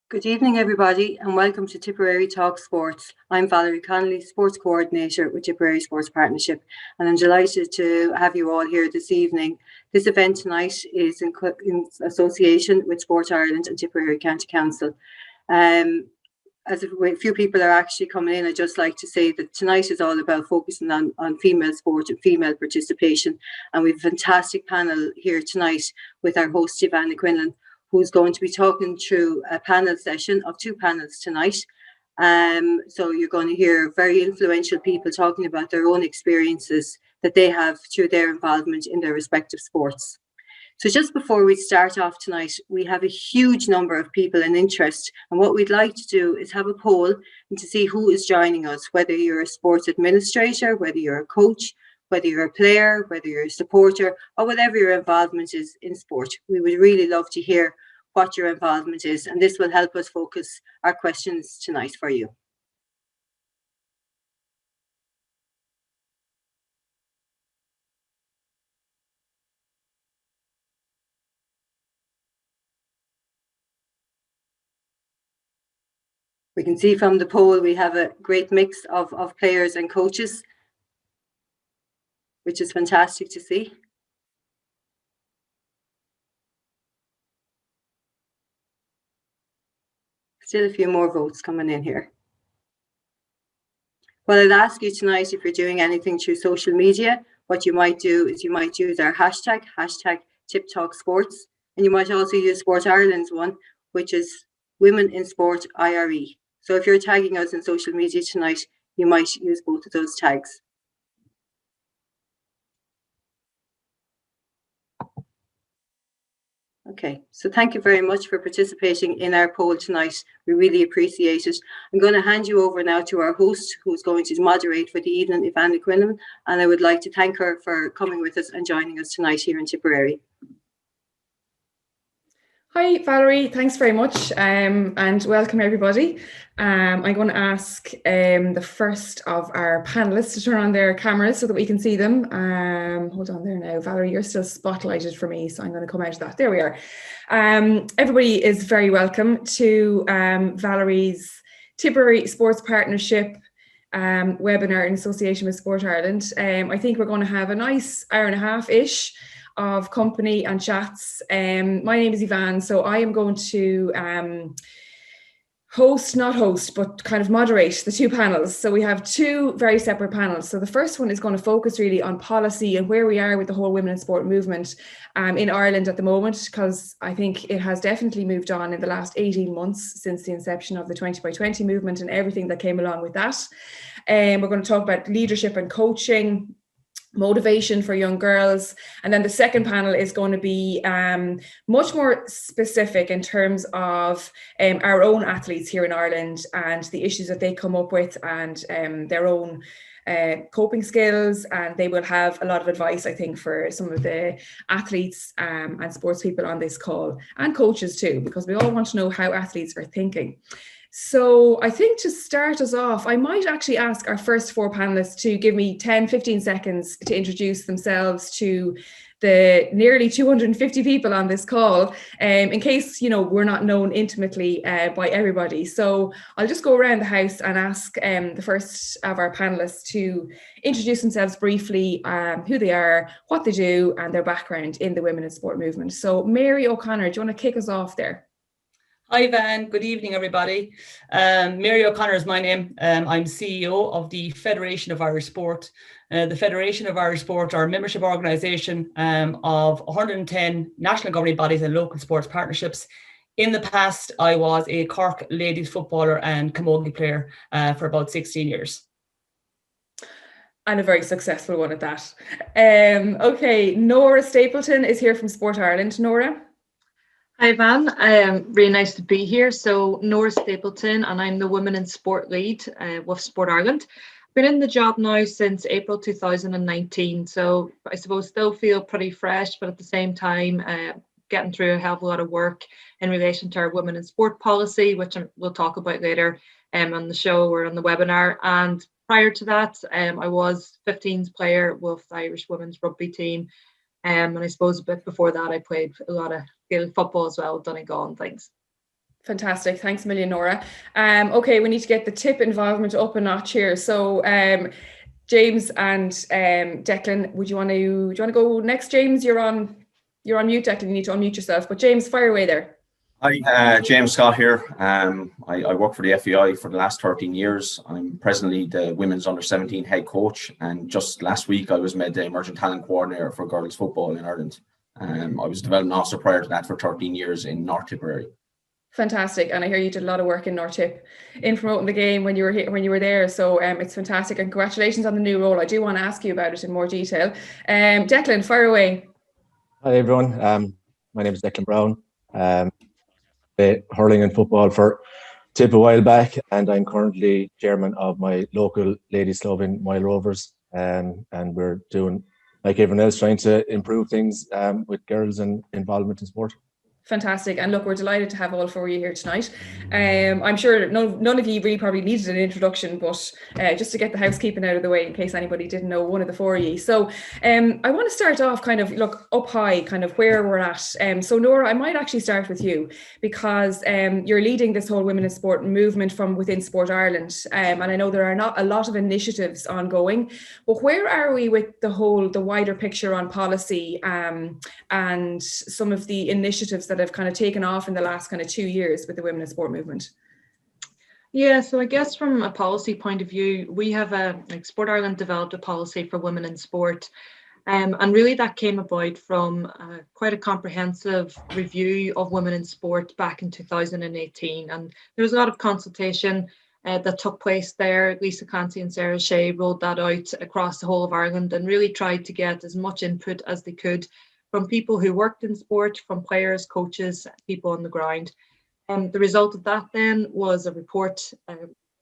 Good evening, everybody, and welcome to Tipperary Talk Sports. I'm Valerie Connolly, Sports Coordinator with Tipperary Sports Partnership, and I'm delighted to have you all here this evening. This event tonight is in association with Sport Ireland and Tipperary County Council. As a few people are actually coming in, I'd just like to say that tonight is all about focusing on female sport and female participation. And we have a fantastic panel here tonight with our host, Ivana Quinlan, who's going to be talking through a panel session of two panels tonight. So you're going to hear very influential people talking about their own experiences that they have through their involvement in their respective sports. So just before we start off tonight, we have a huge number of people in interest. And what we'd like to do is have a poll and to see who is joining us, whether you're a sports administrator, whether you're a coach, whether you're a player, whether you're a supporter, or whatever your involvement is in sport. We would really love to hear what your involvement is, and this will help us focus our questions tonight for you. We can see from the poll we have a great mix of players and coaches, which is fantastic to see. Still a few more votes coming in here. What I'd ask you tonight, if you're doing anything through social media, what you might do is you might use our hashtag TippTalksSports, and you might also use Sport Ireland's one, which is Women in Sport IRE. So if you're tagging us in social media tonight, you might use both of those tags. Okay, so thank you very much for participating in our poll tonight. We really appreciate it. I'm going to hand you over now to our host, who's going to moderate for the evening, Ivana Quinlan, and I would like to thank her for coming with us and joining us tonight here in Tipperary. Hi, Valerie. Thanks very much, and welcome everybody. I'm going to ask the first of our panelists to turn on their cameras so that we can see them. Hold on there now. Valerie, you're still spotlighted for me, so I'm going to come out of that. There we are. Everybody is very welcome to Valerie's Tipperary Sports Partnership webinar in association with Sport Ireland. I think we're going to have a nice hour and a half-ish of company and chats. My name is Yvonne, so I am going to not host, but kind of moderate the two panels. So we have two very separate panels. So the first one is going to focus really on policy and where we are with the whole women in sport movement in Ireland at the moment, because I think it has definitely moved on in the last 18 months since the inception of the 20 by 20 movement and everything that came along with that. We're going to talk about leadership and coaching, motivation for young girls, and then the second panel is going to be much more specific in terms of our own athletes here in Ireland and the issues that they come up with and their own coping skills, and they will have a lot of advice, I think, for some of the athletes and sports people on this call, and coaches too, because we all want to know how athletes are thinking. So I think to start us off, I might actually ask our first four panelists to give me 10-15 seconds to introduce themselves to the nearly 250 people on this call, in case, you know, we're not known intimately by everybody. So I'll just go around the house and ask the first of our panelists to introduce themselves briefly, who they are, what they do, and their background in the women in sport movement. So Mary O'Connor, do you want to kick us off there? Hi, Van. Good evening, everybody. Mary O'Connor is my name. I'm CEO of the Federation of Irish Sport. The Federation of Irish Sport are a membership organisation of 110 national governing bodies and local sports partnerships. In the past, I was a Cork ladies footballer and camogie player for about 16 years. And a very successful one at that. Okay, Nora Stapleton is here from Sport Ireland. Nora? Hi, Van. Really nice to be here. So Nora Stapleton, and I'm the Women in Sport lead with Sport Ireland. Been in the job now since April 2019, so I suppose still feel pretty fresh, but at the same time getting through a hell of a lot of work in relation to our Women in Sport policy, which we'll talk about later on the show or on the webinar. And prior to that, I was 15s player with the Irish women's rugby team. And I suppose a bit before that, I played a lot of Gaelic football as well, Donegal and things. Fantastic. Thanks a million, Nora. Okay, we need to get the tip involvement up a notch here. So James and Declan, do you want to go next? James, you're on mute. Declan, you need to unmute yourself. But James, fire away there. Hi, James Scott here. I work for the FEI for the last 13 years. I'm presently the women's under-17 head coach, and just last week I was made the emerging talent coordinator for girls football in Ireland. I was development officer prior to that for 13 years in North Tipperary. Fantastic, and I hear you did a lot of work in North Tip in promoting the game when you were there. So it's fantastic, and congratulations on the new role. I do want to ask you about it in more detail. Declan, fire away. Hi everyone. My name is Declan Brown. Hurling and football for Tip a while back, and I'm currently chairman of my local ladies club in Moyle Rovers. And we're doing, like everyone else, trying to improve things with girls and involvement in sport. Fantastic. And look, we're delighted to have all four of you here tonight. I'm sure none of you really probably needed an introduction, but just to get the housekeeping out of the way in case anybody didn't know one of the four of you. So I want to start off kind of look up high, kind of where we're at. So Nora, I might actually start with you because you're leading this whole Women in Sport movement from within Sport Ireland. And I know there are not a lot of initiatives ongoing, but where are we with the wider picture on policy and some of the initiatives that have kind of taken off in the last kind of 2 years with the Women in Sport movement? Yeah, so I guess from a policy point of view, we have Sport Ireland developed a policy for women in sport. And really that came about from quite a comprehensive review of women in sport back in 2018. And there was a lot of consultation that took place there. Lisa Clancy and Sarah Shea rolled that out across the whole of Ireland and really tried to get as much input as they could from people who worked in sport, from players, coaches, people on the ground. And the result of that then was a report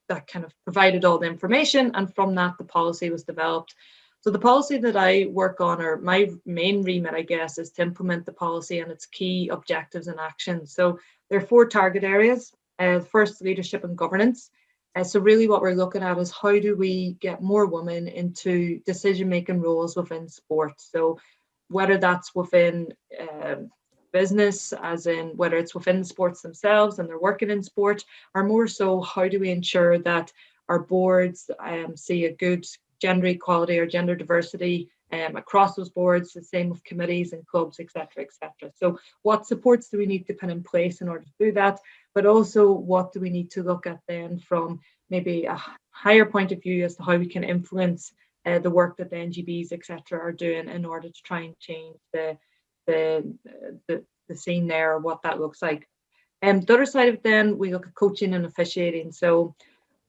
that kind of provided all the information, and from that the policy was developed. So the policy that I work on, or my main remit, I guess, is to implement the policy and its key objectives and actions. So there are 4 target areas. First, leadership and governance. So really what we're looking at is how do we get more women into decision-making roles within sport. So whether that's within business, as in whether it's within the sports themselves and they're working in sport, or more so, how do we ensure that our boards see a good gender equality or gender diversity across those boards, the same with committees and clubs, etc., etc. So what supports do we need to put in place in order to do that? But also, what do we need to look at then from maybe a higher point of view as to how we can influence the work that the NGBs, etc., are doing in order to try and change the scene there, or what that looks like. The other side of it then, we look at coaching and officiating. So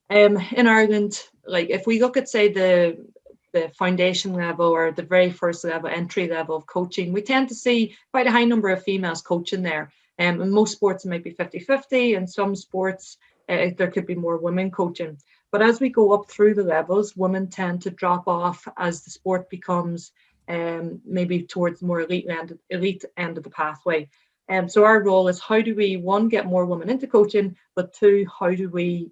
in Ireland, like if we look at, say, the foundation level or the very first level, entry level of coaching, we tend to see quite a high number of females coaching there. In most sports, it might be 50-50. In some sports, there could be more women coaching. But as we go up through the levels, women tend to drop off as the sport becomes maybe towards the more elite end of the pathway. So our role is, how do we, 1, get more women into coaching, but 2, how do we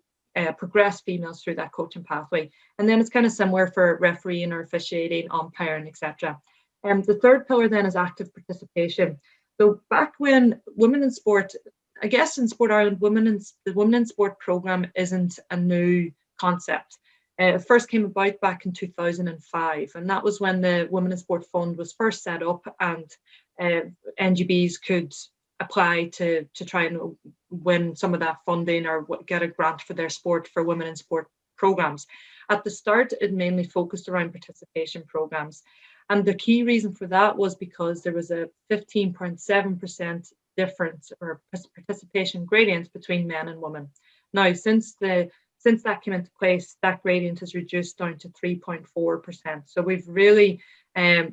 progress females through that coaching pathway? And then it's kind of similar for refereeing or officiating, umpiring, etc. The third pillar then is active participation. So back when women in sport, I guess in Sport Ireland, the Women in Sport programme isn't a new concept. It first came about back in 2005, and that was when the Women in Sport Fund was first set up, and NGBs could apply to try and win some of that funding or get a grant for their sport for women in sport programs. At the start, it mainly focused around participation programs. And the key reason for that was because there was a 15.7% difference or participation gradient between men and women. Now, since that came into place, that gradient has reduced down to 3.4%. So we've really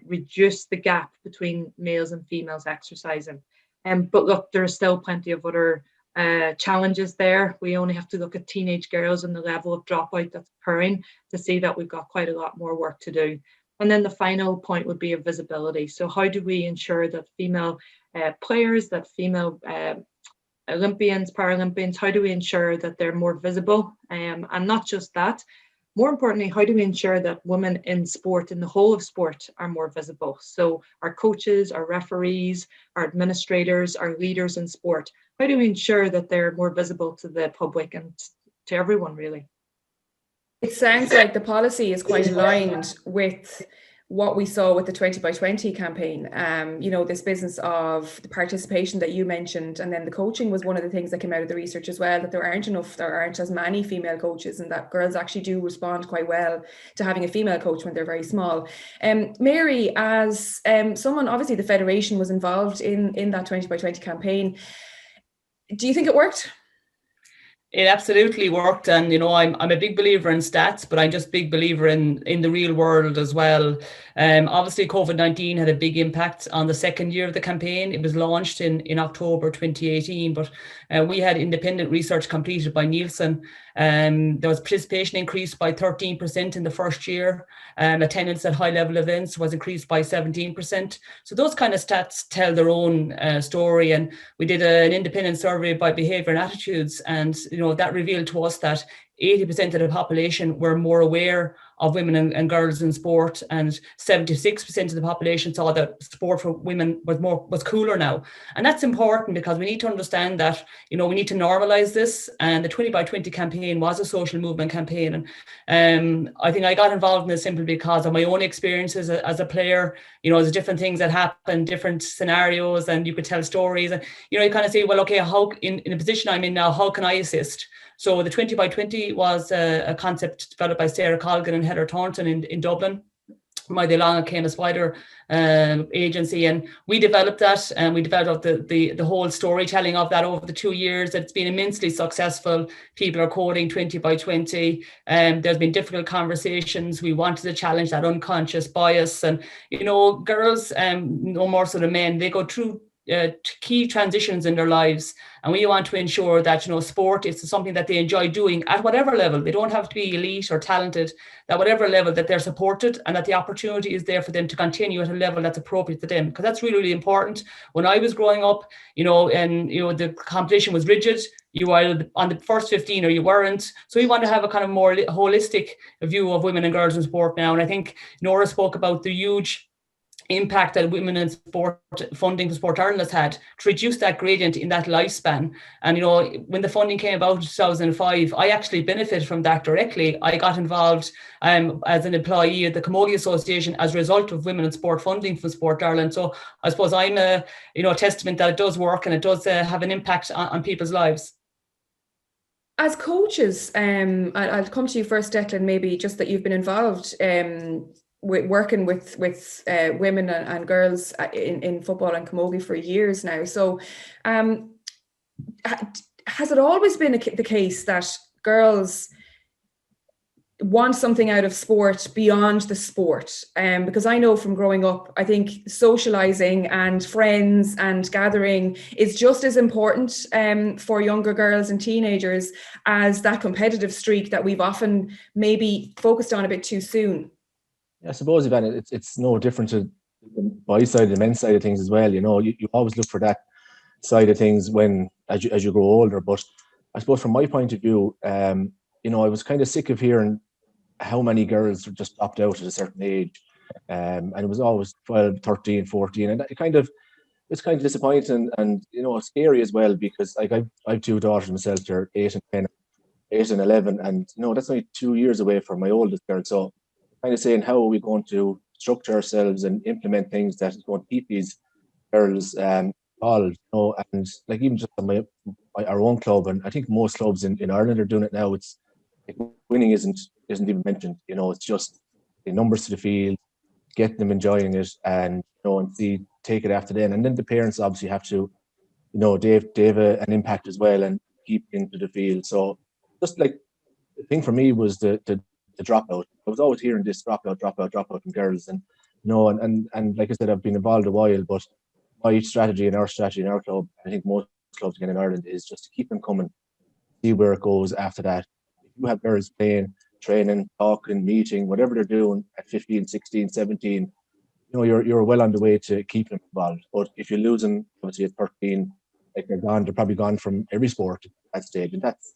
reduced the gap between males and females exercising. But look, there are still plenty of other challenges there. We only have to look at teenage girls and the level of dropout that's occurring to see that we've got quite a lot more work to do. And then the final point would be of visibility. So how do we ensure that female players, that female Olympians, Paralympians, how do we ensure that they're more visible? And not just that, more importantly, how do we ensure that women in sport, in the whole of sport, are more visible? So our coaches, our referees, our administrators, our leaders in sport, how do we ensure that they're more visible to the public and to everyone, really? It sounds like the policy is quite aligned with what we saw with the 20 by 20 campaign. This business of the participation that you mentioned, and then the coaching was one of the things that came out of the research as well, that there aren't as many female coaches, and that girls actually do respond quite well to having a female coach when they're very small. Mary, as someone, obviously the federation was involved in that 20 by 20 campaign. Do you think it worked? It absolutely worked, and I'm a big believer in stats, but I'm just a big believer in the real world as well. Obviously, COVID-19 had a big impact on the second year of the campaign. It was launched in October 2018, but we had independent research completed by Nielsen. There was participation increased by 13% in the first year. Attendance at high-level events was increased by 17%. So those kind of stats tell their own story. And we did an independent survey by behaviour and attitudes, and that revealed to us that 80% of the population were more aware of women and girls in sport, and 76% of the population saw that sport for women was cooler now. And that's important, because we need to understand that we need to normalise this. And the 20 by 20 campaign was a social movement campaign, and I think I got involved in this simply because of my own experiences as a player. There's different things that happen, different scenarios, and you could tell stories, and you kind of say, well, okay, how in the position I'm in now, how can I assist? So the 20 by 20 was a concept developed by Sarah Colgan and Heather Thornton in Dublin. My Long came as wider agency, and we developed that, and we developed the whole storytelling of that over the 2 years. It's been immensely successful. People are quoting 20 by 20. There's been difficult conversations. We wanted to challenge that unconscious bias, and girls, no more so than men, they go through key transitions in their lives, and we want to ensure that sport is something that they enjoy doing at whatever level. They don't have to be elite or talented, that whatever level that they're supported, and that the opportunity is there for them to continue at a level that's appropriate to them, because that's really, really important. When I was growing up, the competition was rigid. You were on the first 15 or you weren't. So we want to have a kind of more holistic view of women and girls in sport now. And I think Nora spoke about the huge impact that women in sport funding for Sport Ireland has had to reduce that gradient in that lifespan. And when the funding came about in 2005, I actually benefited from that directly. I got involved as an employee at the Camogie Association as a result of women in sport funding from Sport Ireland. So I suppose I'm a testament that it does work, and it does have an impact on people's lives. As coaches, I'll come to you first, Declan, maybe just that you've been involved working with women and girls in football and camogie for years now. So has it always been the case that girls want something out of sport beyond the sport? Because I know from growing up, I think socializing and friends and gathering is just as important for younger girls and teenagers as that competitive streak that we've often maybe focused on a bit too soon. I suppose, Ivan, it's no different to the boys' side, the men's side of things as well. You always look for that side of things as you grow older. But I suppose from my point of view, I was kind of sick of hearing how many girls just dropped out at a certain age, and it was always 12, 13, 14, and it's kind of disappointing, and it's scary as well, because like I've two daughters myself. They're 8 and 10, 8 and 11, and that's only 2 years away from my oldest girl. So kind of saying, how are we going to structure ourselves and implement things that is going to keep these girls involved? And like even just on our own club, and I think most clubs in Ireland are doing it now. It's like winning isn't even mentioned. It's just the numbers to the field, get them enjoying it, and and take it after then. And then the parents obviously have to, they have an impact as well, and keep into the field. So just like the thing for me was the dropout. I was always hearing this dropout from girls, and and like I said, I've been involved a while, but my strategy and our strategy in our club, I think most clubs again in Ireland, is just to keep them coming, see where it goes after that. If you have girls playing, training, talking, meeting, whatever they're doing at 15, 16, 17, you're well on the way to keep them involved. But if you lose them, obviously at 13, like they're probably gone from every sport at that stage, and that's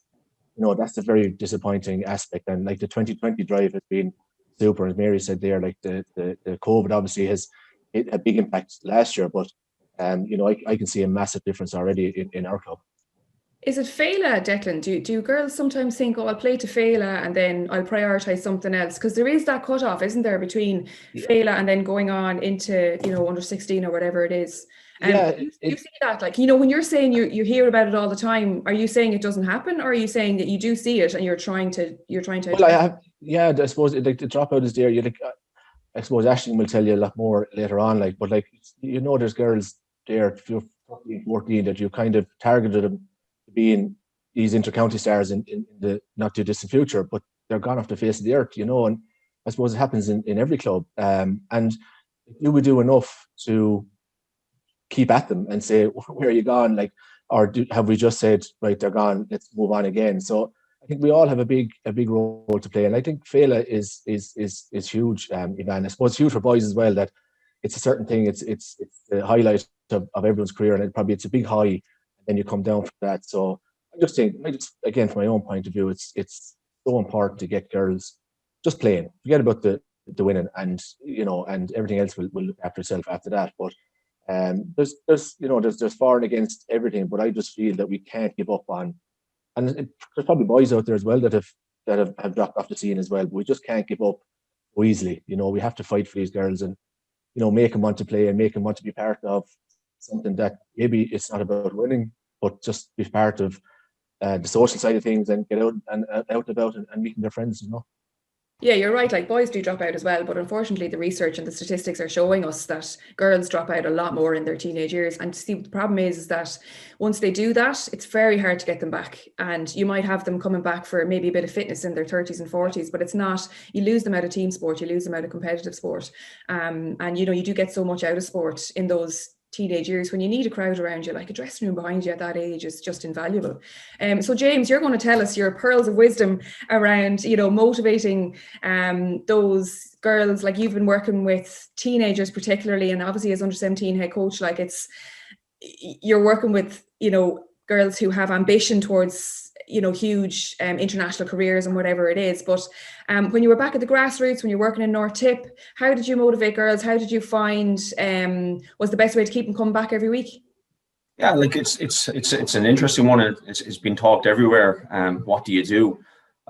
that's a very disappointing aspect. And like the 2020 drive has been super, as Mary said there. Like the COVID obviously has it a big impact last year, but I can see a massive difference already in our club. Is it Fela, Declan? Do girls sometimes think, oh, I'll play to Fela and then I'll prioritise something else? Because there is that cut-off, isn't there, between Fela and then going on into, under 16 or whatever it is. You see that, like, when you're saying you hear about it all the time, are you saying it doesn't happen, or are you saying that you do see it and you're trying to? Well, I suppose like the dropout is there. I suppose Ashton will tell you a lot more later on. Like, but like there's girls there, 13, 14 that you kind of targeted them to being these inter-county stars in the not too distant future, but they're gone off the face of the earth, and I suppose it happens in every club. And do we do enough to keep at them and say, where are you gone? Like, or have we just said, right, they're gone, let's move on again? So I think we all have a big role to play, and I think Fela is huge, Ivan. I suppose it's huge for boys as well, that it's a certain thing. It's the highlight of everyone's career, and it's a big high, and then you come down from that. So I just think, again, from my own point of view, it's so important to get girls just playing. Forget about the winning, and and everything else will look after itself after that. But there's for and against everything, but I just feel that we can't give up on. And there's probably boys out there as well that have dropped off the scene as well. But we just can't give up so easily. We have to fight for these girls and make them want to play and make them want to be part of something that maybe it's not about winning, but just be part of the social side of things and get out and out about and meeting their friends. Yeah, you're right. Like, boys do drop out as well, but unfortunately the research and the statistics are showing us that girls drop out a lot more in their teenage years. And see, the problem is that once they do that, it's very hard to get them back. And you might have them coming back for maybe a bit of fitness in their 30s and 40s, but it's not. You lose them out of team sport, you lose them out of competitive sport. And you do get so much out of sport in those teenage years when you need a crowd around you. Like, a dressing room behind you at that age is just invaluable. So James, you're going to tell us your pearls of wisdom around motivating those girls. Like, you've been working with teenagers particularly, and obviously as under 17 head coach, like, you're working with girls who have ambition towards huge international careers and whatever it is. But when you were back at the grassroots, when you're working in North Tip, how did you motivate girls? How did you find was the best way to keep them coming back every week? Yeah, like it's an interesting one. It's been talked everywhere. What do you do?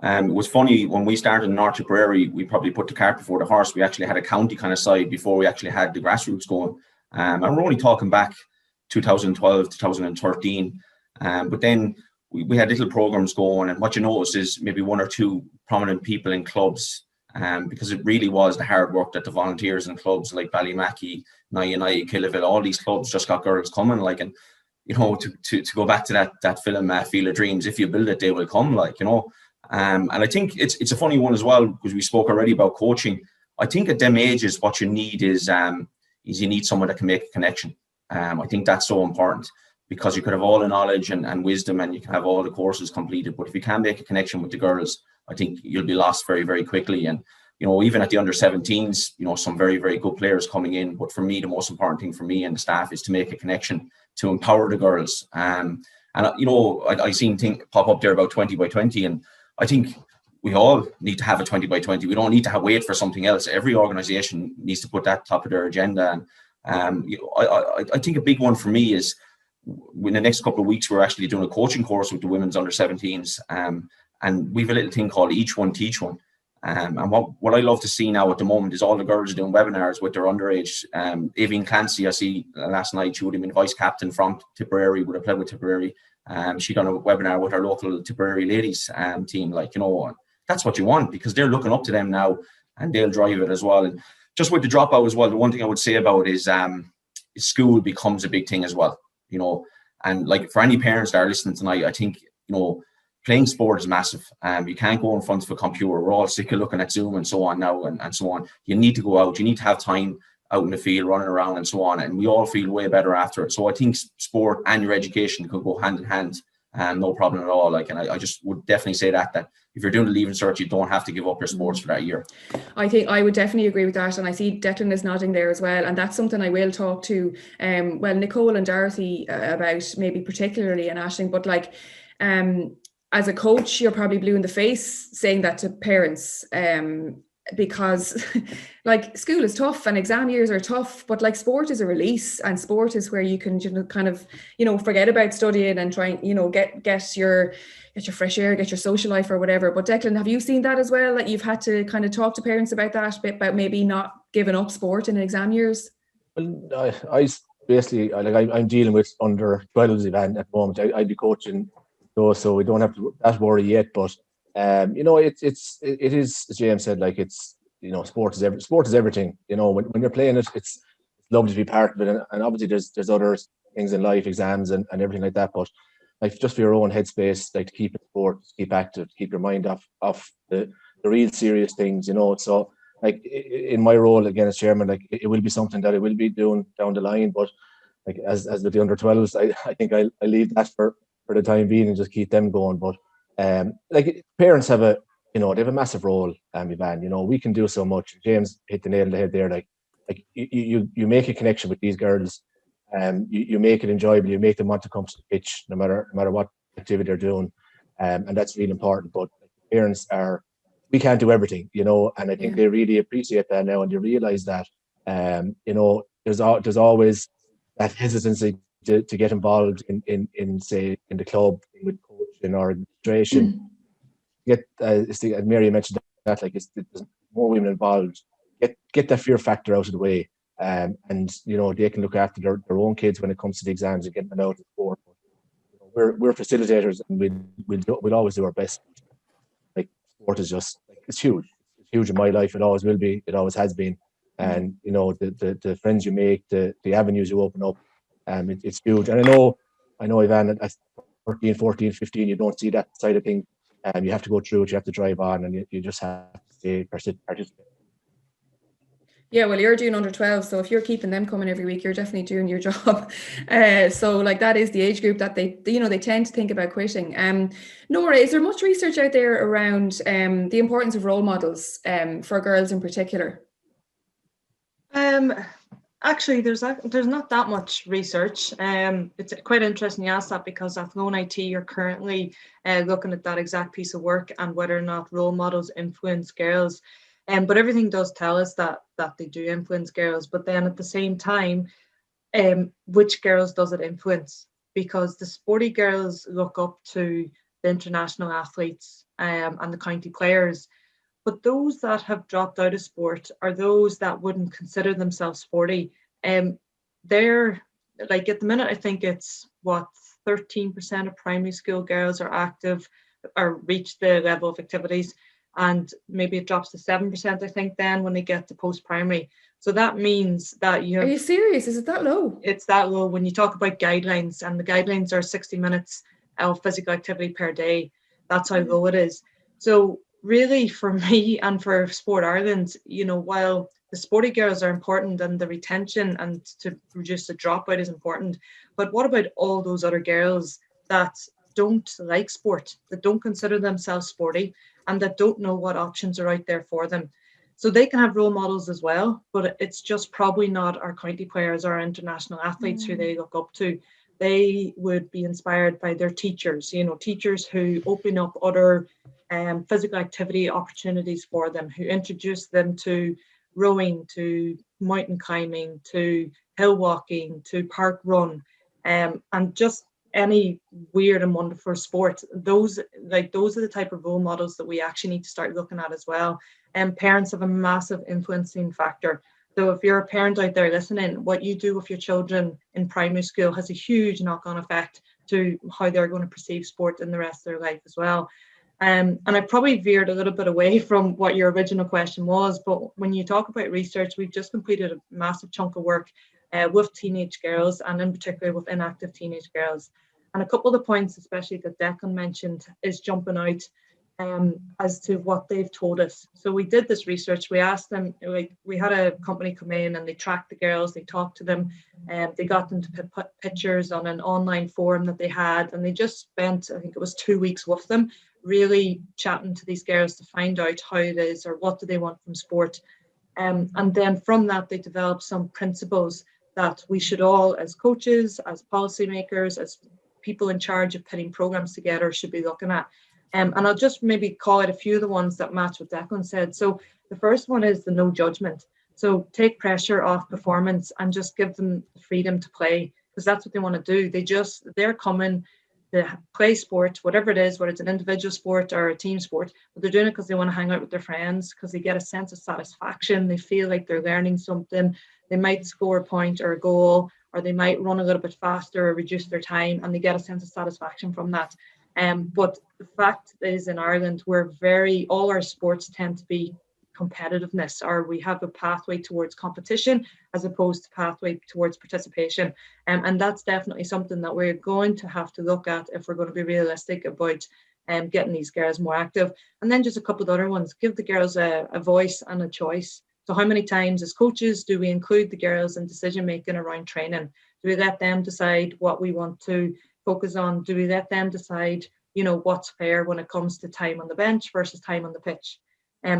It was funny when we started in North Tipperary. We probably put the cart before the horse. We actually had a county kind of side before we actually had the grassroots going. And we're only talking back 2012, 2013. But then we had little programs going, and what you notice is maybe one or two prominent people in clubs, because it really was the hard work that the volunteers in clubs like Ballymackey, Nye, Killaville, all these clubs just got girls coming, like, and to go back to that film, Field of Dreams, if you build it, they will come, like, and I think it's a funny one as well, because we spoke already about coaching. I think at them ages, what you need is you need someone that can make a connection. I think that's so important, because you could have all the knowledge and wisdom, and you can have all the courses completed, but if you can't make a connection with the girls, I think you'll be lost very, very quickly. And even at the under 17s, some very, very good players coming in. But for me, the most important thing for me and the staff is to make a connection, to empower the girls. And I seen things pop up there about 20 by 20, and I think we all need to have a 20 by 20. We don't need to wait for something else. Every organisation needs to put that top of their agenda. And I think a big one for me is, in the next couple of weeks, we're actually doing a coaching course with the women's under 17s, and we've a little thing called Each One Teach One. And what I love to see now at the moment is all the girls are doing webinars with their underage. Aveen Clancy, I see last night, she would have been vice captain from Tipperary, would have played with Tipperary. She done a webinar with our local Tipperary ladies team. Like, that's what you want, because they're looking up to them now, and they'll drive it as well. And just with the dropout as well, the one thing I would say about it is school becomes a big thing as well. And like, for any parents that are listening tonight, I think, playing sport is massive. You can't go in front of a computer. We're all sick of looking at Zoom and so on now and so on. You need to go out. You need to have time out in the field, running around and so on. And we all feel way better after it. So I think sport and your education could go hand in hand, and no problem at all. Like, and I just would definitely say that if you're doing the Leaving Cert, you don't have to give up your sports for that year. I think I would definitely agree with that. And I see Declan is nodding there as well. And that's something I will talk to, Nicole and Dorothy about, maybe particularly, and Aisling, but like, as a coach, you're probably blue in the face saying that to parents, because like school is tough and exam years are tough, but like sport is a release, and sport is where you can, you know, kind of, you know, forget about studying and try and, you know, get your fresh air, get your social life or whatever. But Declan, have you seen that as well, that you've had to kind of talk to parents about that, about maybe not giving up sport in exam years? Well, I basically, I'm dealing with under 12s event at the moment. I'd be coaching those, so we don't have that worry yet. But you know, it is, as James said, like, it's, you know, sport is everything. You know, when you're playing it, it's lovely to be part of it, and obviously there's other things in life, exams and everything like that. But like, just for your own headspace, like, to keep it sport, keep active, keep your mind off the real serious things. You know, so. Like, in my role again as chairman, like, it will be something that I will be doing down the line. But like, as with the under 12s, I think I leave that for the time being and just keep them going. But like, parents have they have a massive role, Ivan. You know, we can do so much. James hit the nail on the head there. Like you make a connection with these girls, you make it enjoyable. You make them want to come to the pitch, no matter what activity they're doing, and that's really important. But parents we can't do everything, you know, and I think they really appreciate that now, and they realize that, you know, there's always that hesitancy to get involved in say in the club with coaching or administration. Mary mentioned that, like, there's more women involved. Get that fear factor out of the way, and you know, they can look after their own kids when it comes to the exams and getting them out of the sport. You know, we're facilitators, and we'll always do our best. Like, sport is just, it's huge. It's huge in my life. It always will be. It always has been. And you know, the friends you make, the avenues you open up, it's huge. And I know, Ivan, at 13, 14, 15, you don't see that side of things. You have to go through it. You have to drive on, and you just have to stay participate. Yeah, well, you're doing under 12, so if you're keeping them coming every week, you're definitely doing your job. So like, that is the age group that they tend to think about quitting. Nora, is there much research out there around the importance of role models for girls in particular? Actually, there's not that much research. It's quite interesting you asked that, because at Maloney IT, you're currently looking at that exact piece of work and whether or not role models influence girls. But everything does tell us that they do influence girls. But then at the same time, which girls does it influence? Because the sporty girls look up to the international athletes and the county players. But those that have dropped out of sport are those that wouldn't consider themselves sporty. They're, like, at the minute, I think it's 13% of primary school girls are active or reach the level of activities. And maybe it drops to 7%, I think, then when they get to post-primary. So that means that Are you serious? Is it that low? It's that low when you talk about guidelines, and the guidelines are 60 minutes of physical activity per day. That's how low it is. So really, for me and for Sport Ireland, you know, while the sporty girls are important and the retention and to reduce the dropout is important, but what about all those other girls that don't like sport, that don't consider themselves sporty, and that don't know what options are out there for them? So they can have role models as well, but it's just probably not our county players or our international athletes who they look up to. They would be inspired by their teachers, you know, teachers who open up other physical activity opportunities for them, who introduce them to rowing, to mountain climbing, to hill walking, to park run, and just any weird and wonderful sport. Those are the type of role models that we actually need to start looking at as well. And parents have a massive influencing factor. So if you're a parent out there listening, what you do with your children in primary school has a huge knock-on effect to how they're going to perceive sport in the rest of their life as well. And I probably veered a little bit away from what your original question was, but when you talk about research, we've just completed a massive chunk of work with teenage girls, and in particular with inactive teenage girls. And a couple of the points, especially that Declan mentioned, is jumping out as to what they've told us. So we did this research. We asked them, like, we had a company come in and they tracked the girls, they talked to them, they got them to put pictures on an online forum that they had, and they just spent, I think it was 2 weeks with them, really chatting to these girls to find out how it is or what do they want from sport. And then from that, they developed some principles that we should all, as coaches, as policymakers, as people in charge of putting programs together should be looking at. And I'll just maybe call out a few of the ones that match what Declan said. So the first one is the no judgment. So take pressure off performance and just give them the freedom to play, because that's what they want to do. They're coming to play sport, whatever it is, whether it's an individual sport or a team sport, but they're doing it because they want to hang out with their friends, because they get a sense of satisfaction. They feel like they're learning something. They might score a point or a goal, or they might run a little bit faster or reduce their time, and they get a sense of satisfaction from that. But the fact is, in Ireland, all our sports tend to be competitiveness, or we have a pathway towards competition as opposed to pathway towards participation. And that's definitely something that we're going to have to look at if we're going to be realistic about getting these girls more active. And then just a couple of other ones, give the girls a voice and a choice. So how many times as coaches do we include the girls in decision making around training? Do we let them decide what we want to focus on? Do we let them decide, what's fair when it comes to time on the bench versus time on the pitch?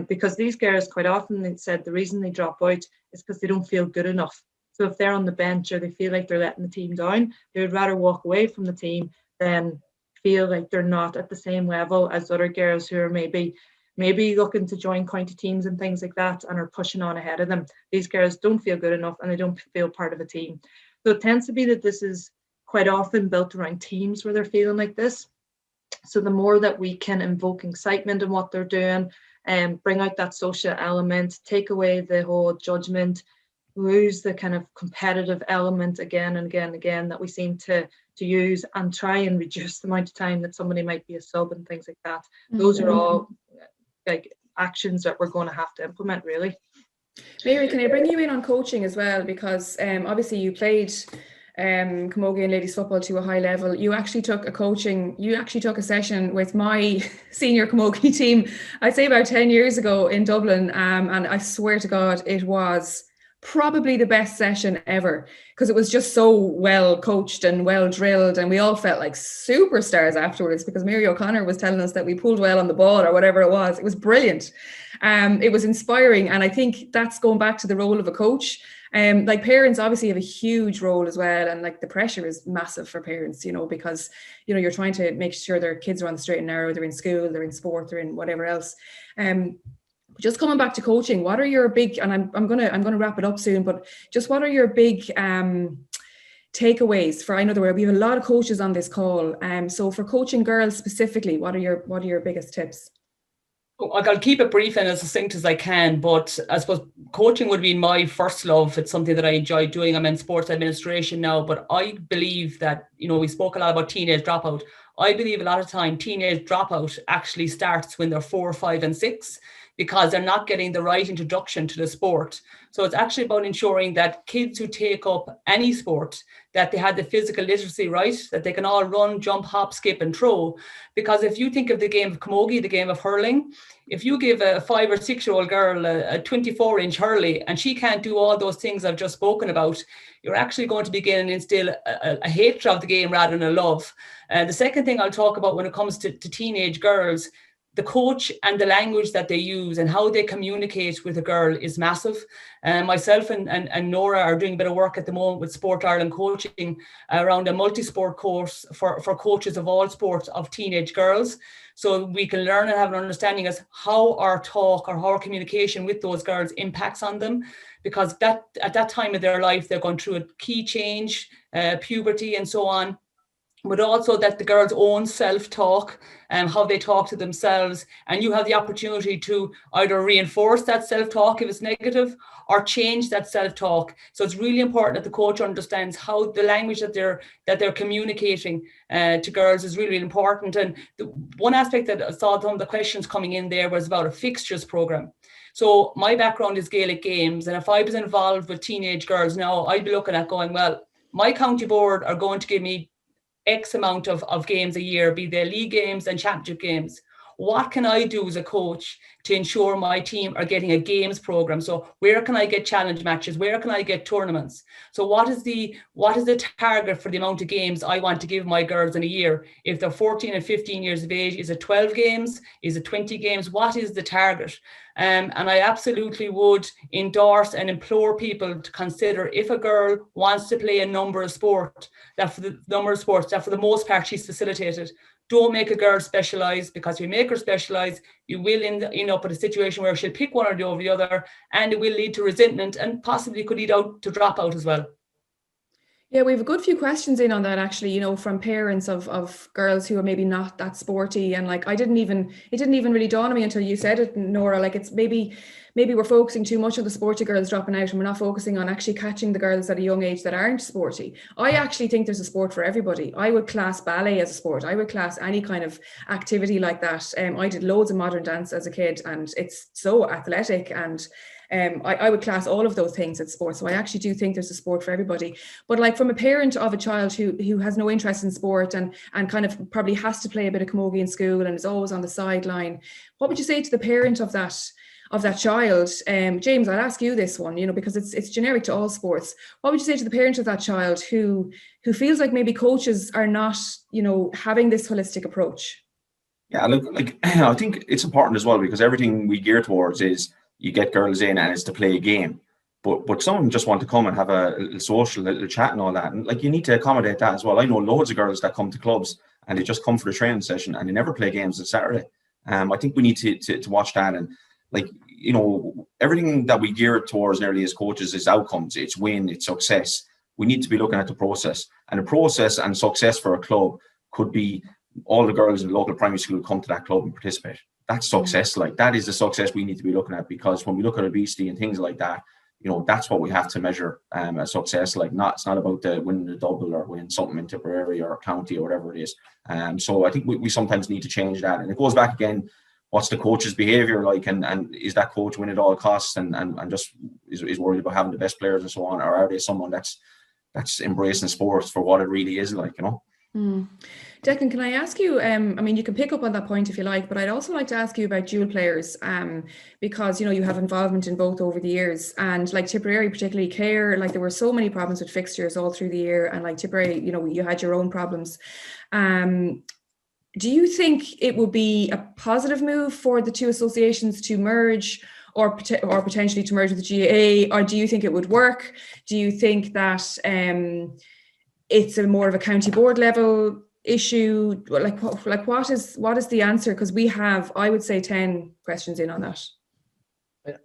Because these girls, quite often, they said the reason they drop out is because they don't feel good enough. So if they're on the bench or they feel like they're letting the team down, they would rather walk away from the team than feel like they're not at the same level as other girls who are maybe looking to join county teams and things like that and are pushing on ahead of them. These girls don't feel good enough and they don't feel part of a team. So it tends to be that this is quite often built around teams where they're feeling like this. So the more that we can invoke excitement in what they're doing, and bring out that social element, take away the whole judgment, lose the kind of competitive element again and again and again that we seem to use, and try and reduce the amount of time that somebody might be a sub and things like that. Those are all like actions that we're going to have to implement, really. Mary, can I bring you in on coaching as well? Because obviously you played camogie and ladies football to a high level. You actually took a session with my senior camogie team, I'd say about 10 years ago in Dublin, and I swear to God it was probably the best session ever, because it was just so well coached and well drilled, and we all felt like superstars afterwards because Mary O'Connor was telling us that we pulled well on the ball or whatever it was. It was brilliant. It was inspiring, and I think that's going back to the role of a coach. Like parents obviously have a huge role as well, and like the pressure is massive for parents, because you're trying to make sure their kids are on the straight and narrow, they're in school, they're in sport, they're in whatever else. Just coming back to coaching, what are your big, and I'm gonna wrap it up soon, but just what are your big takeaways for, I know we have a lot of coaches on this call, so for coaching girls specifically, what are your biggest tips? I'll keep it brief and as succinct as I can, but I suppose coaching would be my first love. It's something that I enjoy doing. I'm in sports administration now, but I believe that, we spoke a lot about teenage dropout. I believe a lot of time teenage dropout actually starts when they're 4, 5 and 6, because they're not getting the right introduction to the sport. So it's actually about ensuring that kids who take up any sport, that they have the physical literacy right, that they can all run, jump, hop, skip and throw. Because if you think of the game of camogie, the game of hurling, if you give a 5 or 6-year-old girl a 24-inch hurley and she can't do all those things I've just spoken about, you're actually going to begin and instill a hatred of the game rather than a love. The second thing I'll talk about when it comes to teenage girls, the coach and the language that they use and how they communicate with a girl is massive. Myself and Nora are doing a bit of work at the moment with Sport Ireland coaching around a multi-sport course for coaches of all sports of teenage girls. So we can learn and have an understanding as how our talk or how our communication with those girls impacts on them, because that at that time of their life, they're going through a key change, puberty and so on. But also that the girls' own self-talk and how they talk to themselves. And you have the opportunity to either reinforce that self-talk if it's negative or change that self-talk. So it's really important that the coach understands how the language that they're communicating to girls is really important. And the one aspect that I saw some of the questions coming in there was about a fixtures program. So my background is Gaelic games. And if I was involved with teenage girls now, I'd be looking at going, well, my county board are going to give me X amount of games a year, be they league games and championship games. what can I do as a coach to ensure my team are getting a games program? So where can I get challenge matches? Where can I get tournaments? So what is the target for the amount of games I want to give my girls in a year? If they're 14 and 15 years of age, is it 12 games? Is it 20 games? What is the target? And I absolutely would endorse and implore people to consider, if a girl wants to play a number of sports, that for the most part she's facilitated. Don't make a girl specialise, because if you make her specialise, you will end up in a situation where she'll pick one or over the other, and it will lead to resentment and possibly could lead out to dropout as well. Yeah, we have a good few questions in on that, actually, you know, from parents of girls who are maybe not that sporty. And like, it didn't even really dawn on me until you said it, Nora. Like, it's maybe we're focusing too much on the sporty girls dropping out, and we're not focusing on actually catching the girls at a young age that aren't sporty. I actually think there's a sport for everybody. I would class ballet as a sport. I would class any kind of activity like that. I did loads of modern dance as a kid, and it's so athletic, and I would class all of those things as sports. So I actually do think there's a sport for everybody. But like, from a parent of a child who has no interest in sport and kind of probably has to play a bit of camogie in school and is always on the sideline, what would you say to the parent of that child? James, I'll ask you this one, you know, because it's generic to all sports. What would you say to the parent of that child who feels like maybe coaches are not, you know, having this holistic approach? Yeah, look, like, I think it's important as well, because everything we gear towards is you get girls in and it's to play a game. But some of them just want to come and have a little social, little chat and all that. And like, you need to accommodate that as well. I know loads of girls that come to clubs and they just come for the training session and they never play games on Saturday. I think we need to watch that. And like, you know, everything that we gear towards nearly as coaches is outcomes. It's win, it's success. We need to be looking at the process. And the process and success for a club could be all the girls in the local primary school come to that club and participate. That's success. Like, that is the success we need to be looking at, because when we look at obesity and things like that, you know, that's what we have to measure as success. Like, it's not about winning the double or winning something in Tipperary or county or whatever it is. So I think we sometimes need to change that. And it goes back again, what's the coach's behaviour like, and is that coach win at all costs and just is worried about having the best players and so on, or are they someone that's embracing sports for what it really is like, you know? Declan, can I ask you, I mean, you can pick up on that point if you like, but I'd also like to ask you about dual players, because, you know, you have involvement in both over the years, and like Tipperary, particularly Clare, like there were so many problems with fixtures all through the year, and like Tipperary, you know, you had your own problems. Do you think it would be a positive move for the two associations to merge, or potentially to merge with the GAA, or do you think it would work? Do you think that it's a more of a county board level issue? Like what is the answer? Because we have, I would say, 10 questions in on that. To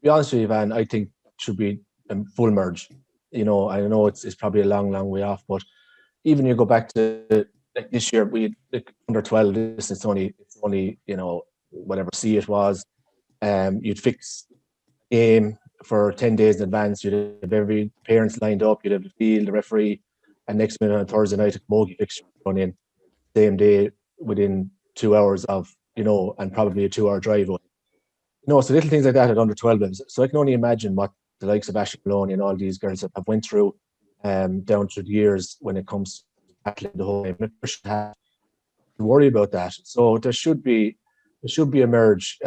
be honest with you, Van, I think it should be a full merge. You know, I know it's probably a long way off, but even you go back to like this year, we under 12. It's only you know, whatever C it was. You'd fix a game for 10 days in advance. You'd have every parents lined up. You'd have the field, the referee, and next minute on Thursday night, a camogie fixture run in same day within 2 hours of, you know, and probably a 2-hour drive away. You know, so little things like that at under 12 levels. So I can only imagine what the likes of Ashley Maloney and all these girls have went through down through the years when it comes to tackling the whole game. I should have to worry about that. So there should be a merge.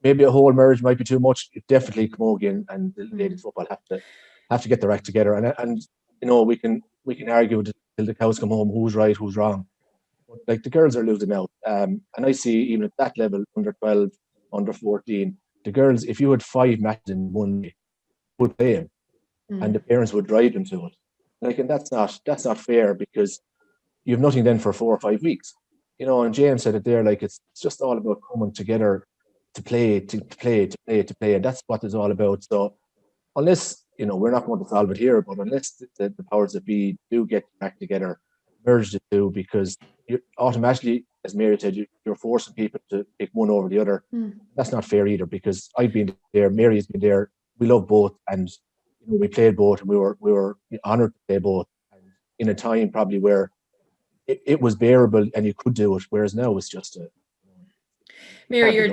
Maybe a whole merge might be too much. Definitely camogie and the ladies football have to get their act together. And you know, we can argue till the cows come home who's right, who's wrong. But like, the girls are losing out. And I see even at that level, under 12, under 14, the girls, if you had 5 matches in one day, would play them, and the parents would drive them to it. Like, and that's not fair, because you have nothing then for 4 or 5 weeks. You know, and James said it there, like, it's just all about coming together to play, and that's what it's all about. So unless, you know, we're not going to solve it here, but unless the powers that be do get back together, merge the two, because you automatically, as Mary said, you're forcing people to pick one over the other. That's not fair either, because I've been there, Mary's been there, we love both, and you know, we played both, and we were honoured to play both, and in a time probably where it was bearable and you could do it, whereas now it's just Mary,